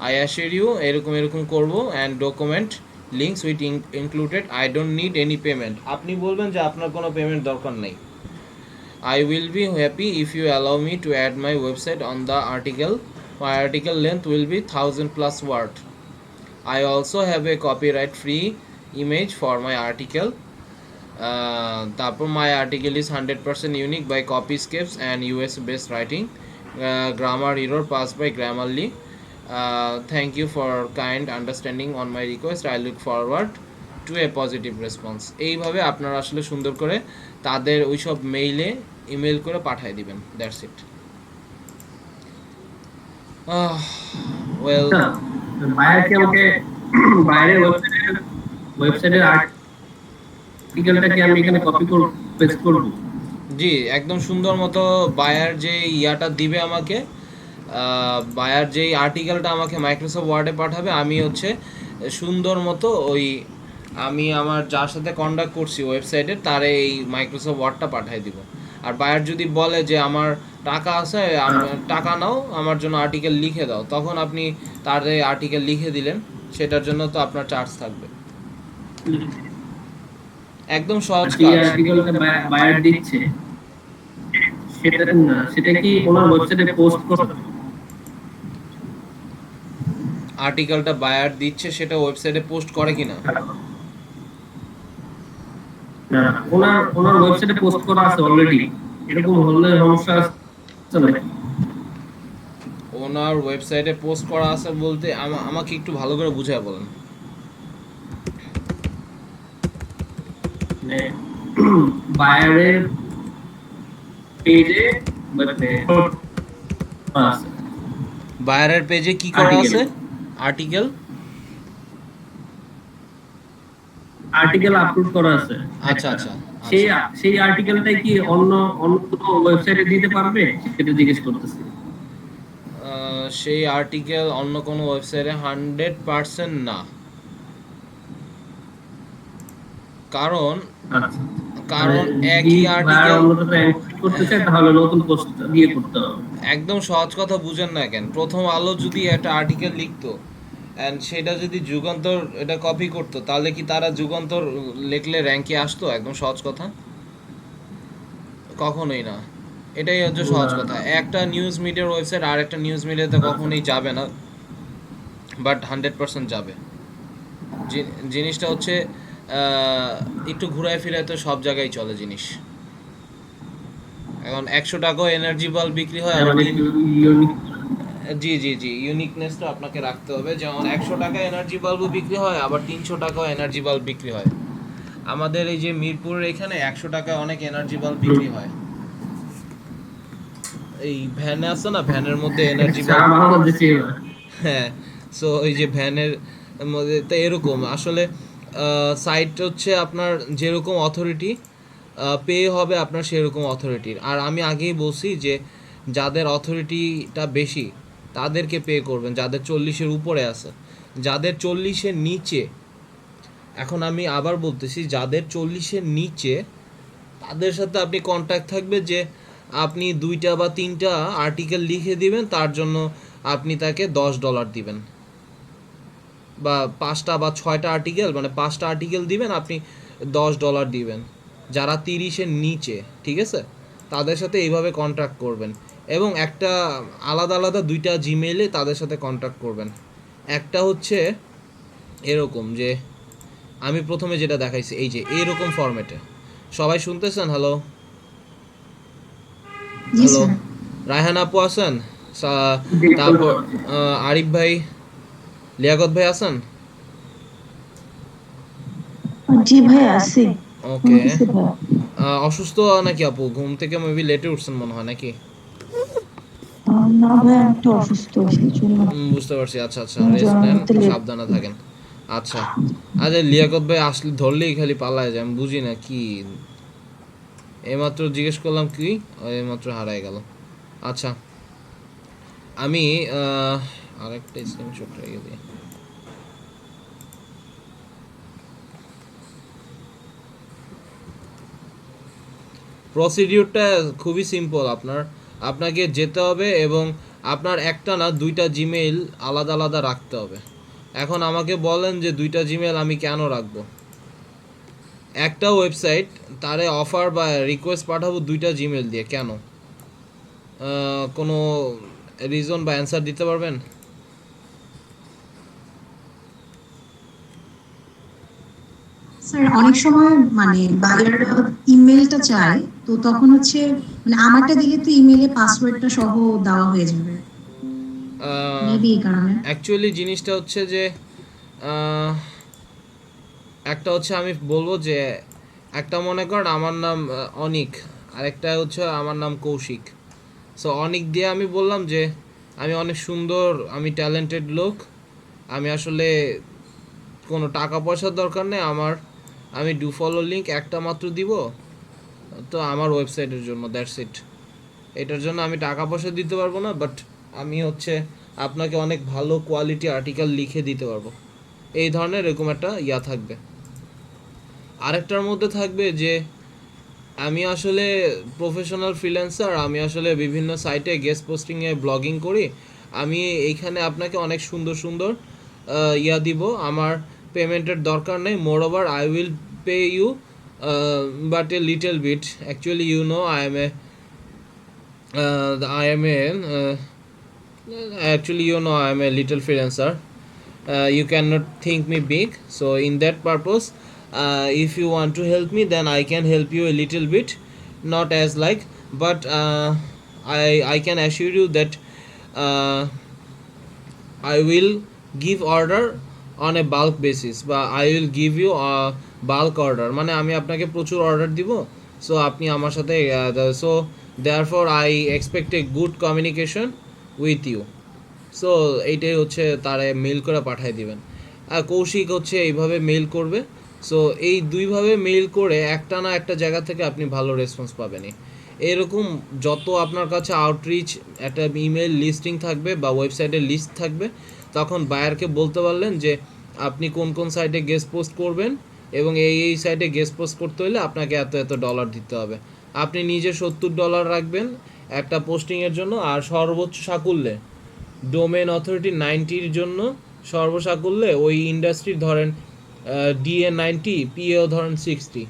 I assure you. এরকম করবো and document links with included, I don't need any payment. আপনি বলবেন যে আপনার কোনো পেমেন্ট দরকার নেই। I will be happy if you allow me to add my website on the article. My article length will be 1000+ word. I also have a copyright free image for my article. My article is 100% unique by copyscapes and US based writing. Grammar error passed by Grammarly. Thank you for kind understanding on my request. I look forward to a positive response. এইভাবে আপনারা আসলে সুন্দর করে তাদের ওইসব মেইলে email করে পাঠিয়ে দিবেন। That's it. ওয়েল, বায়ার কি আমাকে বাইরের ওয়েবসাইটে ওয়েবসাইটের আর্টিকেলটা কি আমি এখানে কপি করব, পেস্ট করব? জি, একদম সুন্দর মতো বায়ার যে ইয়াটা দিবে আমাকে, বায়ার যেই আর্টিকেলটা আমাকে মাইক্রোসফট ওয়ার্ডে পাঠাবে, আমি হচ্ছে সুন্দর মতো ওই আমি আমার যার সাথে কন্ট্যাক্ট করছি ওয়েবসাইটে তারে এই মাইক্রোসফট ওয়ার্ডটা পাঠিয়ে দিব। আর বায়ার যদি বলে যে আমার টাকা আছে, টাকা নাও, আমার জন্য আর্টিকেল লিখে দাও, তখন আপনি তার আর্টিকেল লিখে দিলেন, সেটার জন্য তো আপনার চার্জ থাকবে। একদম সহজ যে কাজ। আর্টিকেলটা বায়ার দিচ্ছে সেটা কি ওনার ওয়েবসাইটে পোস্ট করতে হবে? আর্টিকেলটা বায়ার দিচ্ছে সেটা ওয়েবসাইটে পোস্ট করে কিনা? না, ওনার ওয়েবসাইটে পোস্ট করা আছে অলরেডি, এরকম হলে সমস্যা আছে নাকি? ওনার ওয়েবসাইটে পোস্ট করা আছে বলতে আমাকে একটু ভালো করে বুঝায় বলেন। মানে বায়ারের পেজে মানে আছে, বায়ারের পেজে কি করা আছে? আর্টিকেল আপলোড করা আছে। আচ্ছা আচ্ছা সেই আর্টিকেলটাই কি অন্য কোনো ওয়েবসাইটে দিতে পারবে সেটা জিজ্ঞেস করতেছি। সেই আর্টিকেল অন্য কোনো ওয়েবসাইটে 100% না, কারণ একই আর্টিকেল করতে চাই তাহলে নতুন পোস্ট দিয়ে করতে হবে। একদম সহজ কথা বুঝেন না কেন? প্রথম আলো যদি একটা আর্টিকেল লিখতো অ্যান্ড সেটা যদি যুগান্তর এটা কপি করতো, তাহলে কি তারা যুগান্তর লিখলে র্যাঙ্কে আসতো? একদম সহজ কথা, কখনোই না। এটাই হচ্ছে সহজ কথা। একটা নিউজ মিডিয়ার ওয়েবসাইট আর একটা নিউজ মিডিয়াতে কখনোই যাবে না, বাট 100% যাবে। জিনিসটা হচ্ছে একটু ঘুরায় ফিরায় তো সব জায়গায় চলে জিনিস। এখন 100 টাকাও এনার্জি বাল্ব বিক্রি হয়, আবার জি জি জি, ইউনিকনেসটা আপনাকে রাখতে হবে। যেমন 100 টাকা এনার্জি বাল্বও বিক্রি হয়, আবার 300 টাকাও এনার্জি বাল্ব বিক্রি হয়। আমাদের এই যে মিরপুরের এখানে 100 টাকায় অনেক এনার্জি বাল্ব বিক্রি হয়। এই ভ্যানে আছে না, ভ্যানের মধ্যে এনার্জি বাল্ব, হ্যাঁ। সো এই যে ভ্যানের মধ্যে তো এরকম আসলে সাইট হচ্ছে আপনার যেরকম অথরিটি পে হবে আপনার সেরকম অথরিটির। আর আমি আগেই বলছি যে যাদের অথরিটিটা বেশি তাদেরকে পে করবেন, যাদের 40-এর উপরে আছে। যাদের 40-এর নিচে, এখন আমি আবার বলতেছি, যাদের 40-এর নিচে তাদের সাথে আপনি কন্ট্যাক্ট থাকবে যে আপনি 2টা বা 3টা আর্টিকেল লিখে দিবেন, তার জন্য আপনি তাকে $10 দিবেন, বা 5টা বা 6টা আর্টিকেল, মানে 5টা আর্টিকেল দিবেন, আপনি $10 দিবেন। যারা 30-এর নিচে, ঠিক আছে, তাদের সাথে এইভাবে কন্ট্যাক্ট করবেন। এবং একটা আলাদা আলাদা 2টা জিমেইলে তাদের সাথে কন্ট্যাক্ট করবেন। একটা হচ্ছে এরকম যে আমি প্রথমে যেটা দেখাইছি, এই যে এরকম ফরম্যাটে। সবাই শুনতেছেন? হ্যালো জি হ্যালো, স্যার। রায়হান আপু আছেন? তারপর আরিফ ভাই, লিয়াকত ভাই আছেন? জি ভাই আছি। ওকে। অসুস্থ নাকি আপু? ঘুম থেকে মেবি লেটে উঠছেন মনে হয় নাকি? না ভাই আমি একটু অসুস্থ সেই জন্য। বুঝতে পারছি। আচ্ছা আচ্ছা, রেস্ট নেন, সাবধানে থাকেন। আচ্ছা আচ্ছা, লিয়াকত ভাই আসলে ধরলেই খালি পালায় যায়, আমি বুঝি না কি। এইমাত্র জিজ্ঞেস করলাম কি, এইমাত্র হারায় গেল। আচ্ছা, আমি আরেকটা স্ক্রিনশট রেখে দিই। প্রসিডিউরটা খুবই সিম্পল। আপনাকে যেতে হবে এবং আপনার একটা না 2টা জিমেইল আলাদা আলাদা রাখতে হবে। এখন আমাকে বলেন যে 2টা জিমেইল আমি কেন রাখবো? একটা ওয়েবসাইট তারে অফার বা রিকোয়েস্ট পাঠাবো 2টা জিমেইল দিয়ে, কেন? কোনো রিজন বা অ্যান্সার দিতে পারবেন? স্যার অনেক সময় মানে বায়াররা ইমেলটা চায়, তো তখন হচ্ছে মানে আমারটা দিলে তো ইমেলে পাসওয়ার্ডটা সহ দেওয়া হয়ে যাবে, মেবি এই কারণে। অ্যাকচুয়ালি জিনিসটা হচ্ছে যে একটা হচ্ছে আমি বলবো যে একটা মনে করেন আমার নাম অনিক, আরেকটা হচ্ছে আমার নাম কৌশিক। সো অনিক দিয়ে আমি বললাম যে আমি অনেক সুন্দর, আমি ট্যালেন্টেড লোক, আমি আসলে কোনো টাকা পয়সার দরকার নেই আমার, আমি ডু ফলো লিঙ্ক একটা মাত্র দিব, তো আমার ওয়েবসাইটের জন্য দ্যাটস ইট। এটার জন্য আমি টাকা পয়সা দিতে পারবো না, বাট আমি হচ্ছে আপনাকে অনেক ভালো কোয়ালিটি আর্টিকেল লিখে দিতে পারবো। এই ধরনের এরকম একটা ইয়া থাকবে। আরেকটার মধ্যে থাকবে যে আমি আসলে প্রফেশনাল ফ্রিল্যান্সার, আমি আসলে বিভিন্ন সাইটে গেস্ট পোস্টিংয়ে ব্লগিং করি। আমি এইখানে আপনাকে অনেক সুন্দর সুন্দর ইয়া দিব, আমার পেমেন্টের দরকার নেই। Moreover I will pay you but a little bit, actually you know I am a actually you know I am a little freelancer. You cannot think me big, so in that purpose if you want to help me then I can help you a little bit, not as like, but I can assure you that I will give order on a bulk basis, বা I will give you a bulk order, মানে আমি আপনাকে প্রচুর order দিব, so আপনি আমার সাথে so therefore I expect a good communication with you. So এইটাই হচ্ছে তারে মেল করে পাঠিয়ে দিবেন। আর কৌশিক হচ্ছে এইভাবে মেল করবে। সো এই দুইভাবে মেল করে একটা না একটা জায়গা থেকে আপনি ভালো রেসপন্স পাবেনই। এরকম যত আপনার কাছে আউটরিচ একটা ইমেল লিস্টিং থাকবে বা ওয়েবসাইটের লিস্ট থাকবে, তখন বায়ারকে বলতে পারলেন যে আপনি কোন কোন সাইটে গেস্ট পোস্ট করবেন এবং এই সাইটে গেস্ট পোস্ট করতে হলে আপনাকে এত এত ডলার দিতে হবে। আপনি নিজে $70 রাখবেন একটা পোস্টিংয়ের জন্য, আর সর্বোচ্চ সাকুল্যে ডোমেন অথরিটি 90-র জন্য সর্বসাকুল্যে ওই ইন্ডাস্ট্রির ধরেন DA 90, PAও ধরেন 60।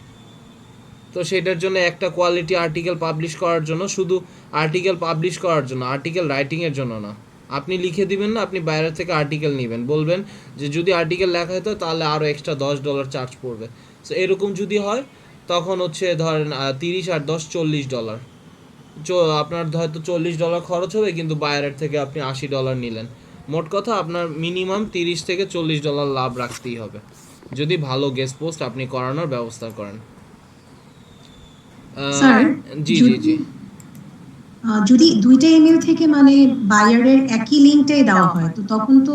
তো সেটার জন্য একটা কোয়ালিটি আর্টিকেল পাবলিশ করার জন্য, শুধু আর্টিকেল পাবলিশ করার জন্য, আর্টিকেল রাইটিংয়ের জন্য না। আপনি লিখে দিবেন না, আপনি বাইরে থেকে আর্টিকেল নেবেন, বলবেন যে যদি আর্টিকেল লেখা হতো তাহলে আরও এক্সট্রা $10 চার্জ পড়বে। সো এরকম যদি হয় তখন হচ্ছে ধরেন 30 আর 10 $40। আপনার হয়তো $40 খরচ হবে, কিন্তু বায়ারের থেকে আপনি $80 নিলেন। মোট কথা আপনার মিনিমাম $30 থেকে $40 লাভ রাখতেই হবে যদি ভালো গেস্ট পোস্ট আপনি করানোর ব্যবস্থা করেন। স্যার, জি জি জি। যদি দুইটা ইমেল থেকে মানে বায়ারের একই লিঙ্কটাই দেওয়া হয়, তো তখন তো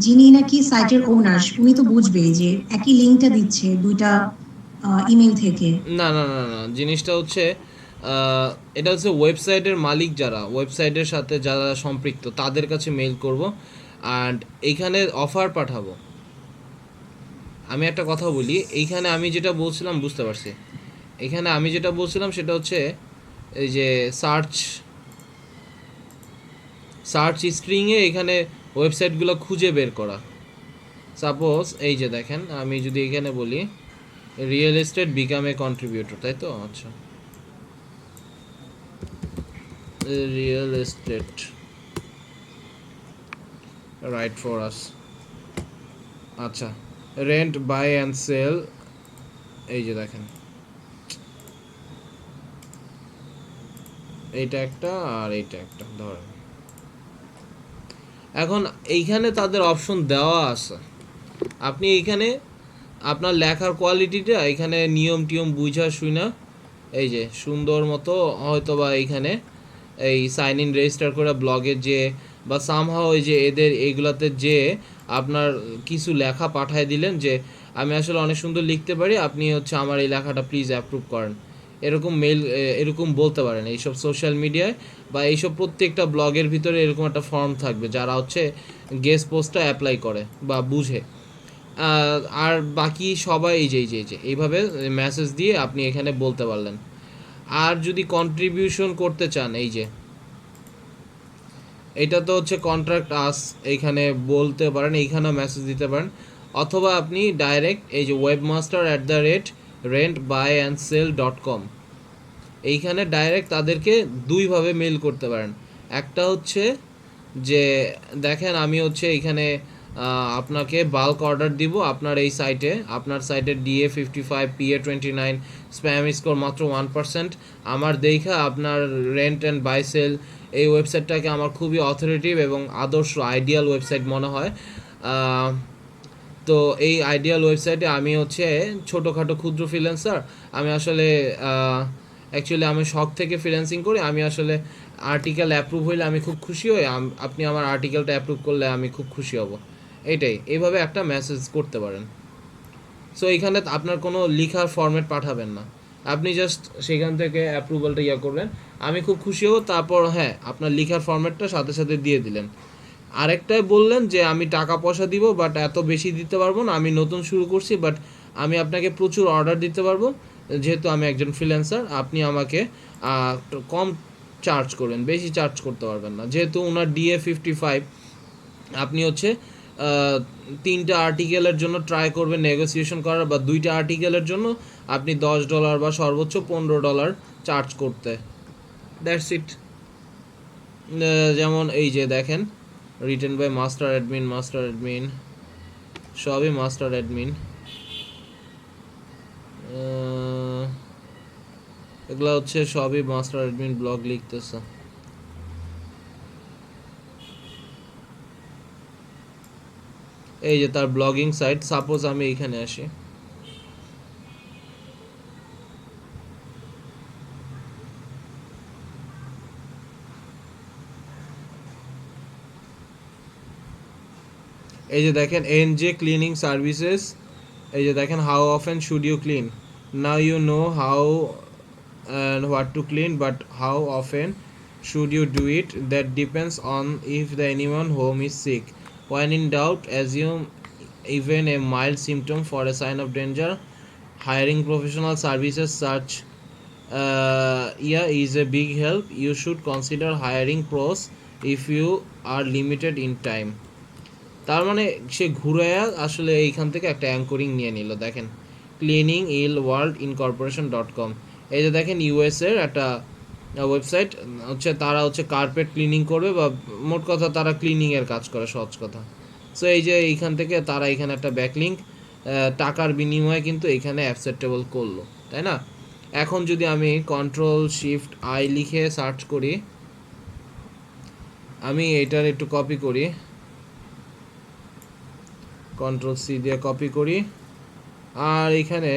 যিনি নাকি সাইটের ওনার উনি তো বুঝবেই যে একই লিঙ্কটা দিচ্ছে দুইটা ইমেল থেকে। না না না না, জিনিসটা হচ্ছে এটা হচ্ছে ওয়েবসাইটের মালিক, যারা ওয়েবসাইটের সাথে যারা সম্পৃক্ত তাদের কাছে মেইল করব, অ্যান্ড এইখানে অফার পাঠাবো। আমি একটা কথা বলি, এইখানে আমি যেটা বলছিলাম বুঝতে পারছি, এখানে আমি যেটা বলছিলাম সেটা হচ্ছে এই যে সার্চ স্ট্রিংয়ে এখানে ওয়েবসাইটগুলো খুঁজে বের করা। সাপোজ এই যে দেখেন, আমি যদি এখানে বলি real estate become a contributor, তাই তো? আচ্ছা, real estate right for us. আচ্ছা, রেন্ট, বাই অ্যান্ড সেল, এই যে দেখেন এইটা একটা আর এইটা একটা ধরেন। এখন এইখানে তাদের অপশন দেওয়া আছে, আপনি এইখানে আপনার লেখার কোয়ালিটিটা এখানে নিয়ম টিয়ম বুঝা শুনা এই যে সুন্দর মতো হয়তো বা এইখানে এই সাইন ইন রেজিস্টার করে ব্লগের যে বা সামহাও ওই যে এদের এইগুলাতে যে আপনার কিছু লেখা পাঠায় দিলেন যে আমি আসলে অনেক সুন্দর লিখতে পারি, আপনি হচ্ছে আমার এই লেখাটা প্লিজ অ্যাপ্রুভ করেন, এরকম মেল এরকম বলতে পারেন। এইসব সোশ্যাল মিডিয়ায় বা এইসব প্রত্যেকটা ব্লগের ভিতরে এরকম একটা ফর্ম থাকবে যারা হচ্ছে গেস্ট পোস্টটা অ্যাপ্লাই করে বা বুঝে। আর বাকি সবাই এই যে এইভাবে মেসেজ দিয়ে আপনি এখানে বলতে পারলেন। আর যদি কন্ট্রিবিউশন করতে চান, এই যে এটা তো হচ্ছে কন্ট্রাক্ট আস, এইখানে বলতে পারেন, এইখানেও মেসেজ দিতে পারেন, অথবা আপনি ডাইরেক্ট এই যে webmaster@rentbuyandSell.com এইখানে ডাইরেক্ট তাদেরকে দুইভাবে মেল করতে পারেন। একটা হচ্ছে যে দেখেন আমি হচ্ছে এইখানে আপনাকে বাল্ক অর্ডার দিব আপনার এই সাইটে, আপনার সাইটের DA 55, PA 29, স্প্যাম স্কোর মাত্র 1%, আমার দেখা আপনার রেন্ট অ্যান্ড বাই সেল এই ওয়েবসাইটটাকে আমার খুবই অথরিটিভ এবং আদর্শ আইডিয়াল ওয়েবসাইট মনে হয়। তো এই আইডিয়াল ওয়েবসাইটে আমি হচ্ছে ছোটোখাটো ক্ষুদ্র ফ্রিল্যান্সার, আমি আসলে অ্যাকচুয়ালি আমি শখ থেকে ফ্রিল্যান্সিং করি, আমি আসলে আর্টিকেল অ্যাপ্রুভ হইলে আমি খুব খুশি হই, আপনি আমার আর্টিকেলটা অ্যাপ্রুভ করলে আমি খুব খুশি হব, এইটাই। এইভাবে একটা মেসেজ করতে পারেন। সো এখানে আপনার কোনো লেখার ফরম্যাট পাঠাবেন না, আপনি জাস্ট সেখান থেকে অ্যাপ্রুভালটা ইয়া করবেন, আমি খুব খুশি হব। তারপর হ্যাঁ, আপনার লেখার ফরম্যাটটা সাথে সাথে দিয়ে দিলেন। আরেকটাই বললেন যে আমি টাকা পয়সা দিব, বাট এত বেশি দিতে পারবো না, আমি নতুন শুরু করছি, বাট আমি আপনাকে প্রচুর অর্ডার দিতে পারবো, যেহেতু আমি একজন ফ্রিল্যান্সার। আপনি আমাকে কম চার্জ করেন, বেশি চার্জ করতে পারবেন না। যেহেতু ওনার DA-55, আপনি হচ্ছে 3টা আর্টিকেলের জন্য ট্রাই করবেন নেগোসিয়েশন করার, বা 2টা আর্টিকেলের জন্য আপনি $10 বা সর্বোচ্চ $15 চার্জ করতে, দ্যাটস ইট। যেমন এই যে দেখেন, রিটেন বাই মাস্টার অ্যাডমিন, সবই মাস্টার অ্যাডমিন, এগুলো হচ্ছে সবই মাস্টার অ্যাডমিন ব্লগ লিখতেছে। এই যে তার ব্লগিং সাইট। সাপোজ আমি এইখানে আসি, এই যে দেখেন NJ ক্লিনিং সার্ভিসেস, এই যে দেখেন how often should you clean, now you know how and what to clean, but how often should you do it, that depends on if the anyone home is sick. When in doubt, assume even a mild symptom for a sign of danger. Hiring professional services such is a big help. You should consider hiring pros if you are limited in time. তার মানে সে ঘুরে আসলে এইখান থেকে একটা anchoring নিয়ে নিল। দেখেন cleaningillworldincorporation.com, এই যে দেখেন US এর একটা ওয়েবসাইট হচ্ছে, তারা হচ্ছে কার্পেট ক্লিনিং করবে, বা মোট কথা তারা ক্লিনিংয়ের কাজ করে, সহজ কথা। সো এই যে এইখান থেকে তারা এখানে একটা ব্যাকলিঙ্ক টাকার বিনিময়ে কিন্তু এখানে অ্যাকসেপ্টেবল করলো, তাই না? এখন যদি আমি Ctrl+Shift+I লিখে সার্চ করি, আমি এটার একটু কপি করি, Ctrl+C দিয়ে কপি করি, আর এখানে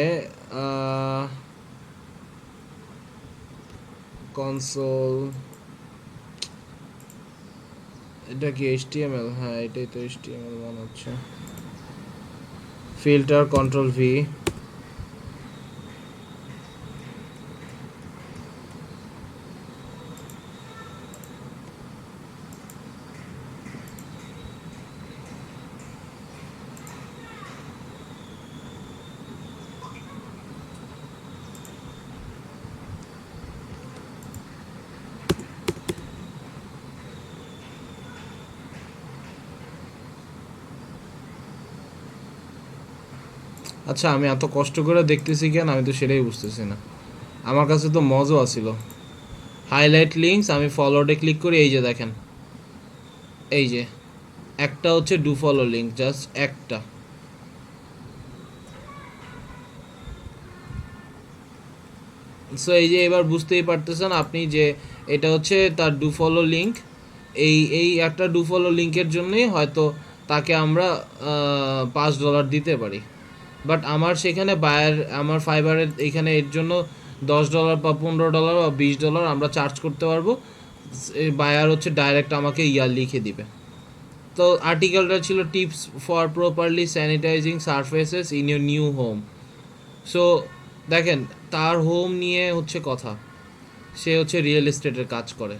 কনসোল, এটা কি HTML? হ্যাঁ, এটাই তো HTML মনে হচ্ছে। ফিল্টার Ctrl+V, আচ্ছা আমি এত কষ্ট করে দেখতেছি কেন, আমি তো সেটাই বুঝতেছি না। আমার কাছে তো মজা আছিল। হাইলাইট লিঙ্কস, আমি ফলোডে ক্লিক করি, এই যে দেখেন, এই যে একটা হচ্ছে ডু ফলো লিঙ্ক, জাস্ট একটা। সো এই যে এবার বুঝতেই পারতেছেন আপনি যে এটা হচ্ছে তার ডু ফলো লিঙ্ক। এই একটা ডু ফলো লিঙ্কের জন্যই হয়তো তাকে আমরা $5 দিতে পারি, বাট আমার সেখানে আমার ফাইবারের এখানে এর জন্য $10 বা $15 বা $20 আমরা চার্জ করতে পারবো। বায়ার হচ্ছে ডাইরেক্ট আমাকে লিখে দিবে। তো আর্টিকেলটা ছিল tips for properly sanitising surfaces in your new home. So দেখেন তার হোম নিয়ে হচ্ছে কথা, সে হচ্ছে রিয়েল এস্টেটের কাজ করে,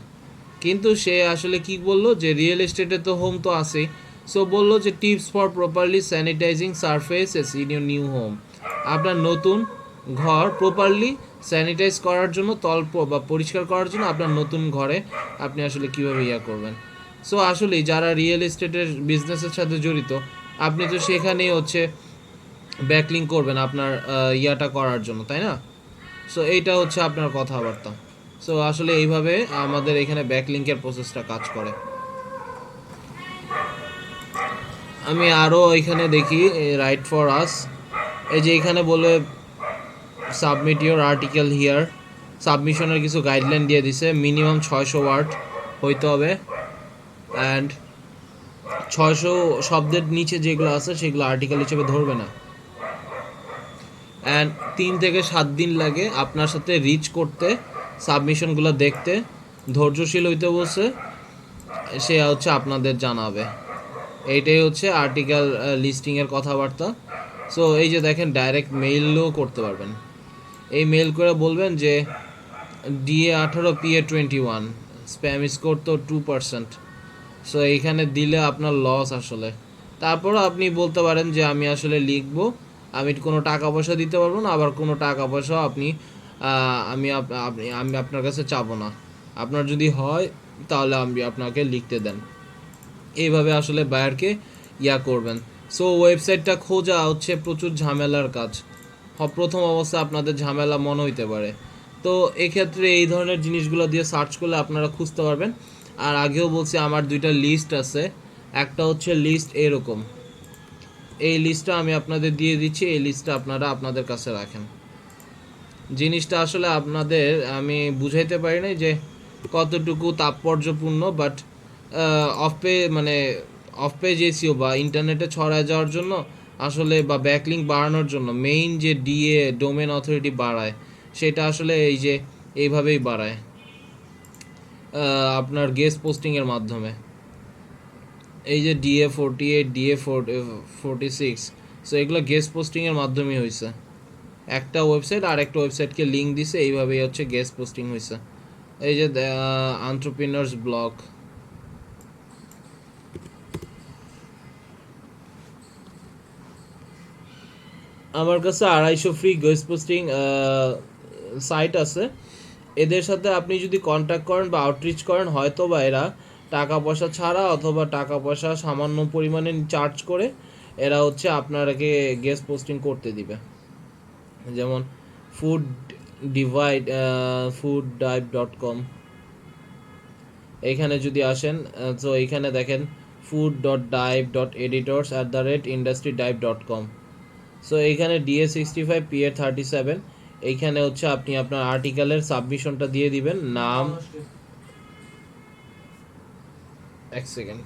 কিন্তু সে আসলে কি বললো যে রিয়েল এস্টেটে তো হোম তো আছেই। সো বললো যে tips for properly sanitising surfaces in your new home, আপনার নতুন ঘর প্রপারলি স্যানিটাইজ করার জন্য, বা পরিষ্কার করার জন্য আপনার নতুন ঘরে আপনি আসলে কীভাবে করবেন। সো আসলে যারা রিয়েল এস্টেটের বিজনেসের সাথে জড়িত, আপনি তো সেখানেই হচ্ছে ব্যাকলিঙ্ক করবেন আপনার করার জন্য, তাই না? সো এইটা হচ্ছে আপনার কথাবার্তা। সো আসলে এইভাবে আমাদের এখানে ব্যাকলিঙ্কের প্রসেসটা কাজ করে। আমি আরও এখানে দেখি রাইট ফর আস, এই যে এখানে বলে সাবমিট ইউর আর্টিকেল হিয়ার, সাবমিশনের কিছু গাইডলাইন দিয়ে দিছে। মিনিমাম 600 ওয়ার্ড হইতে হবে, অ্যান্ড 600 শব্দের নিচে যেগুলো আছে সেগুলো আর্টিকেল হিসেবে ধরবে না, অ্যান্ড 3 থেকে 7 দিন লাগে আপনার সাথে রিচ করতে, সাবমিশনগুলো দেখতে। ধৈর্যশীল হইতে বলছে, সে হচ্ছে আপনাদের জানাবে। এইটাই হচ্ছে আর্টিকেল লিস্টিংয়ের কথাবার্তা। সো এই যে দেখেন ডাইরেক্ট মেইলও করতে পারবেন। এই মেইল করে বলবেন যে DA18 PA21 স্প্যাম স্কোর তো 2%। সো এইখানে দিলে আপনার লস আসলে। তারপরও আপনি বলতে পারেন যে আমি আসলে লিখবো, আমি কোনো টাকা পয়সা দিতে পারবো না, আবার কোনো টাকা পয়সাও আপনি আমি আপনার কাছে চাবো না। আপনার যদি হয় তাহলে আমি আপনাকে লিখতে দেন। এইভাবে আসলে বায়ারকে করবেন। সো ওয়েবসাইটটা খোঁজা হচ্ছে প্রচুর ঝামেলার কাজ। প্রথম অবস্থায় আপনাদের ঝামেলা মনে হইতে পারে। তো এক্ষেত্রে এই ধরনের জিনিসগুলো দিয়ে সার্চ করলে আপনারা খুঁজতে পারবেন। আর আগেও বলছি আমার 2টা লিস্ট আছে। একটা হচ্ছে লিস্ট এরকম, এই লিস্টটা আমি আপনাদের দিয়ে দিচ্ছি, এই লিস্টটা আপনারা আপনাদের কাছে রাখেন। জিনিসটা আসলে আপনাদের আমি বুঝাইতে পারি না যে কতটুকু তাৎপর্যপূর্ণ, বাট অফ পেজ এসিও বা ইন্টারনেটে ছড়ায় যাওয়ার জন্য আসলে, বা ব্যাকলিঙ্ক বাড়ানোর জন্য মেইন যে DA ডোমেন অথরিটি বাড়ায়, সেটা আসলে এই যে এইভাবেই বাড়ায় আপনার গেস্ট পোস্টিংয়ের মাধ্যমে। এই যে DA48 DA46, সো এগুলো গেস্ট পোস্টিংয়ের মাধ্যমেই হয়েছে। একটা ওয়েবসাইট আর একটা ওয়েবসাইটকে লিঙ্ক দিছে, এইভাবেই হচ্ছে গেস্ট পোস্টিং হয়েছে। এই যে এন্টারপ্রেনার্স ব্লগ, আমার কাছে 250 ফ্রি গেস্ট পোস্টিং সাইট আছে। এদের সাথে আপনি যদি কন্ট্যাক্ট করেন বা আউটরিচ করেন, হয়তো বা এরা টাকা পয়সা ছাড়া অথবা টাকা পয়সা সামান্য পরিমাণে চার্জ করে এরা হচ্ছে আপনাকে গেস্ট পোস্টিং করতে দিবে। যেমন fooddive.com, এইখানে যদি আসেন, তো এইখানে দেখেন food.dive.editors@industrydive.com। সো এইখানে DA65 PA37, এইখানে হচ্ছে আপনি আপনার আর্টিকেলের সাবমিশনটা দিয়ে দিবেন, নাম, এক সেকেন্ড।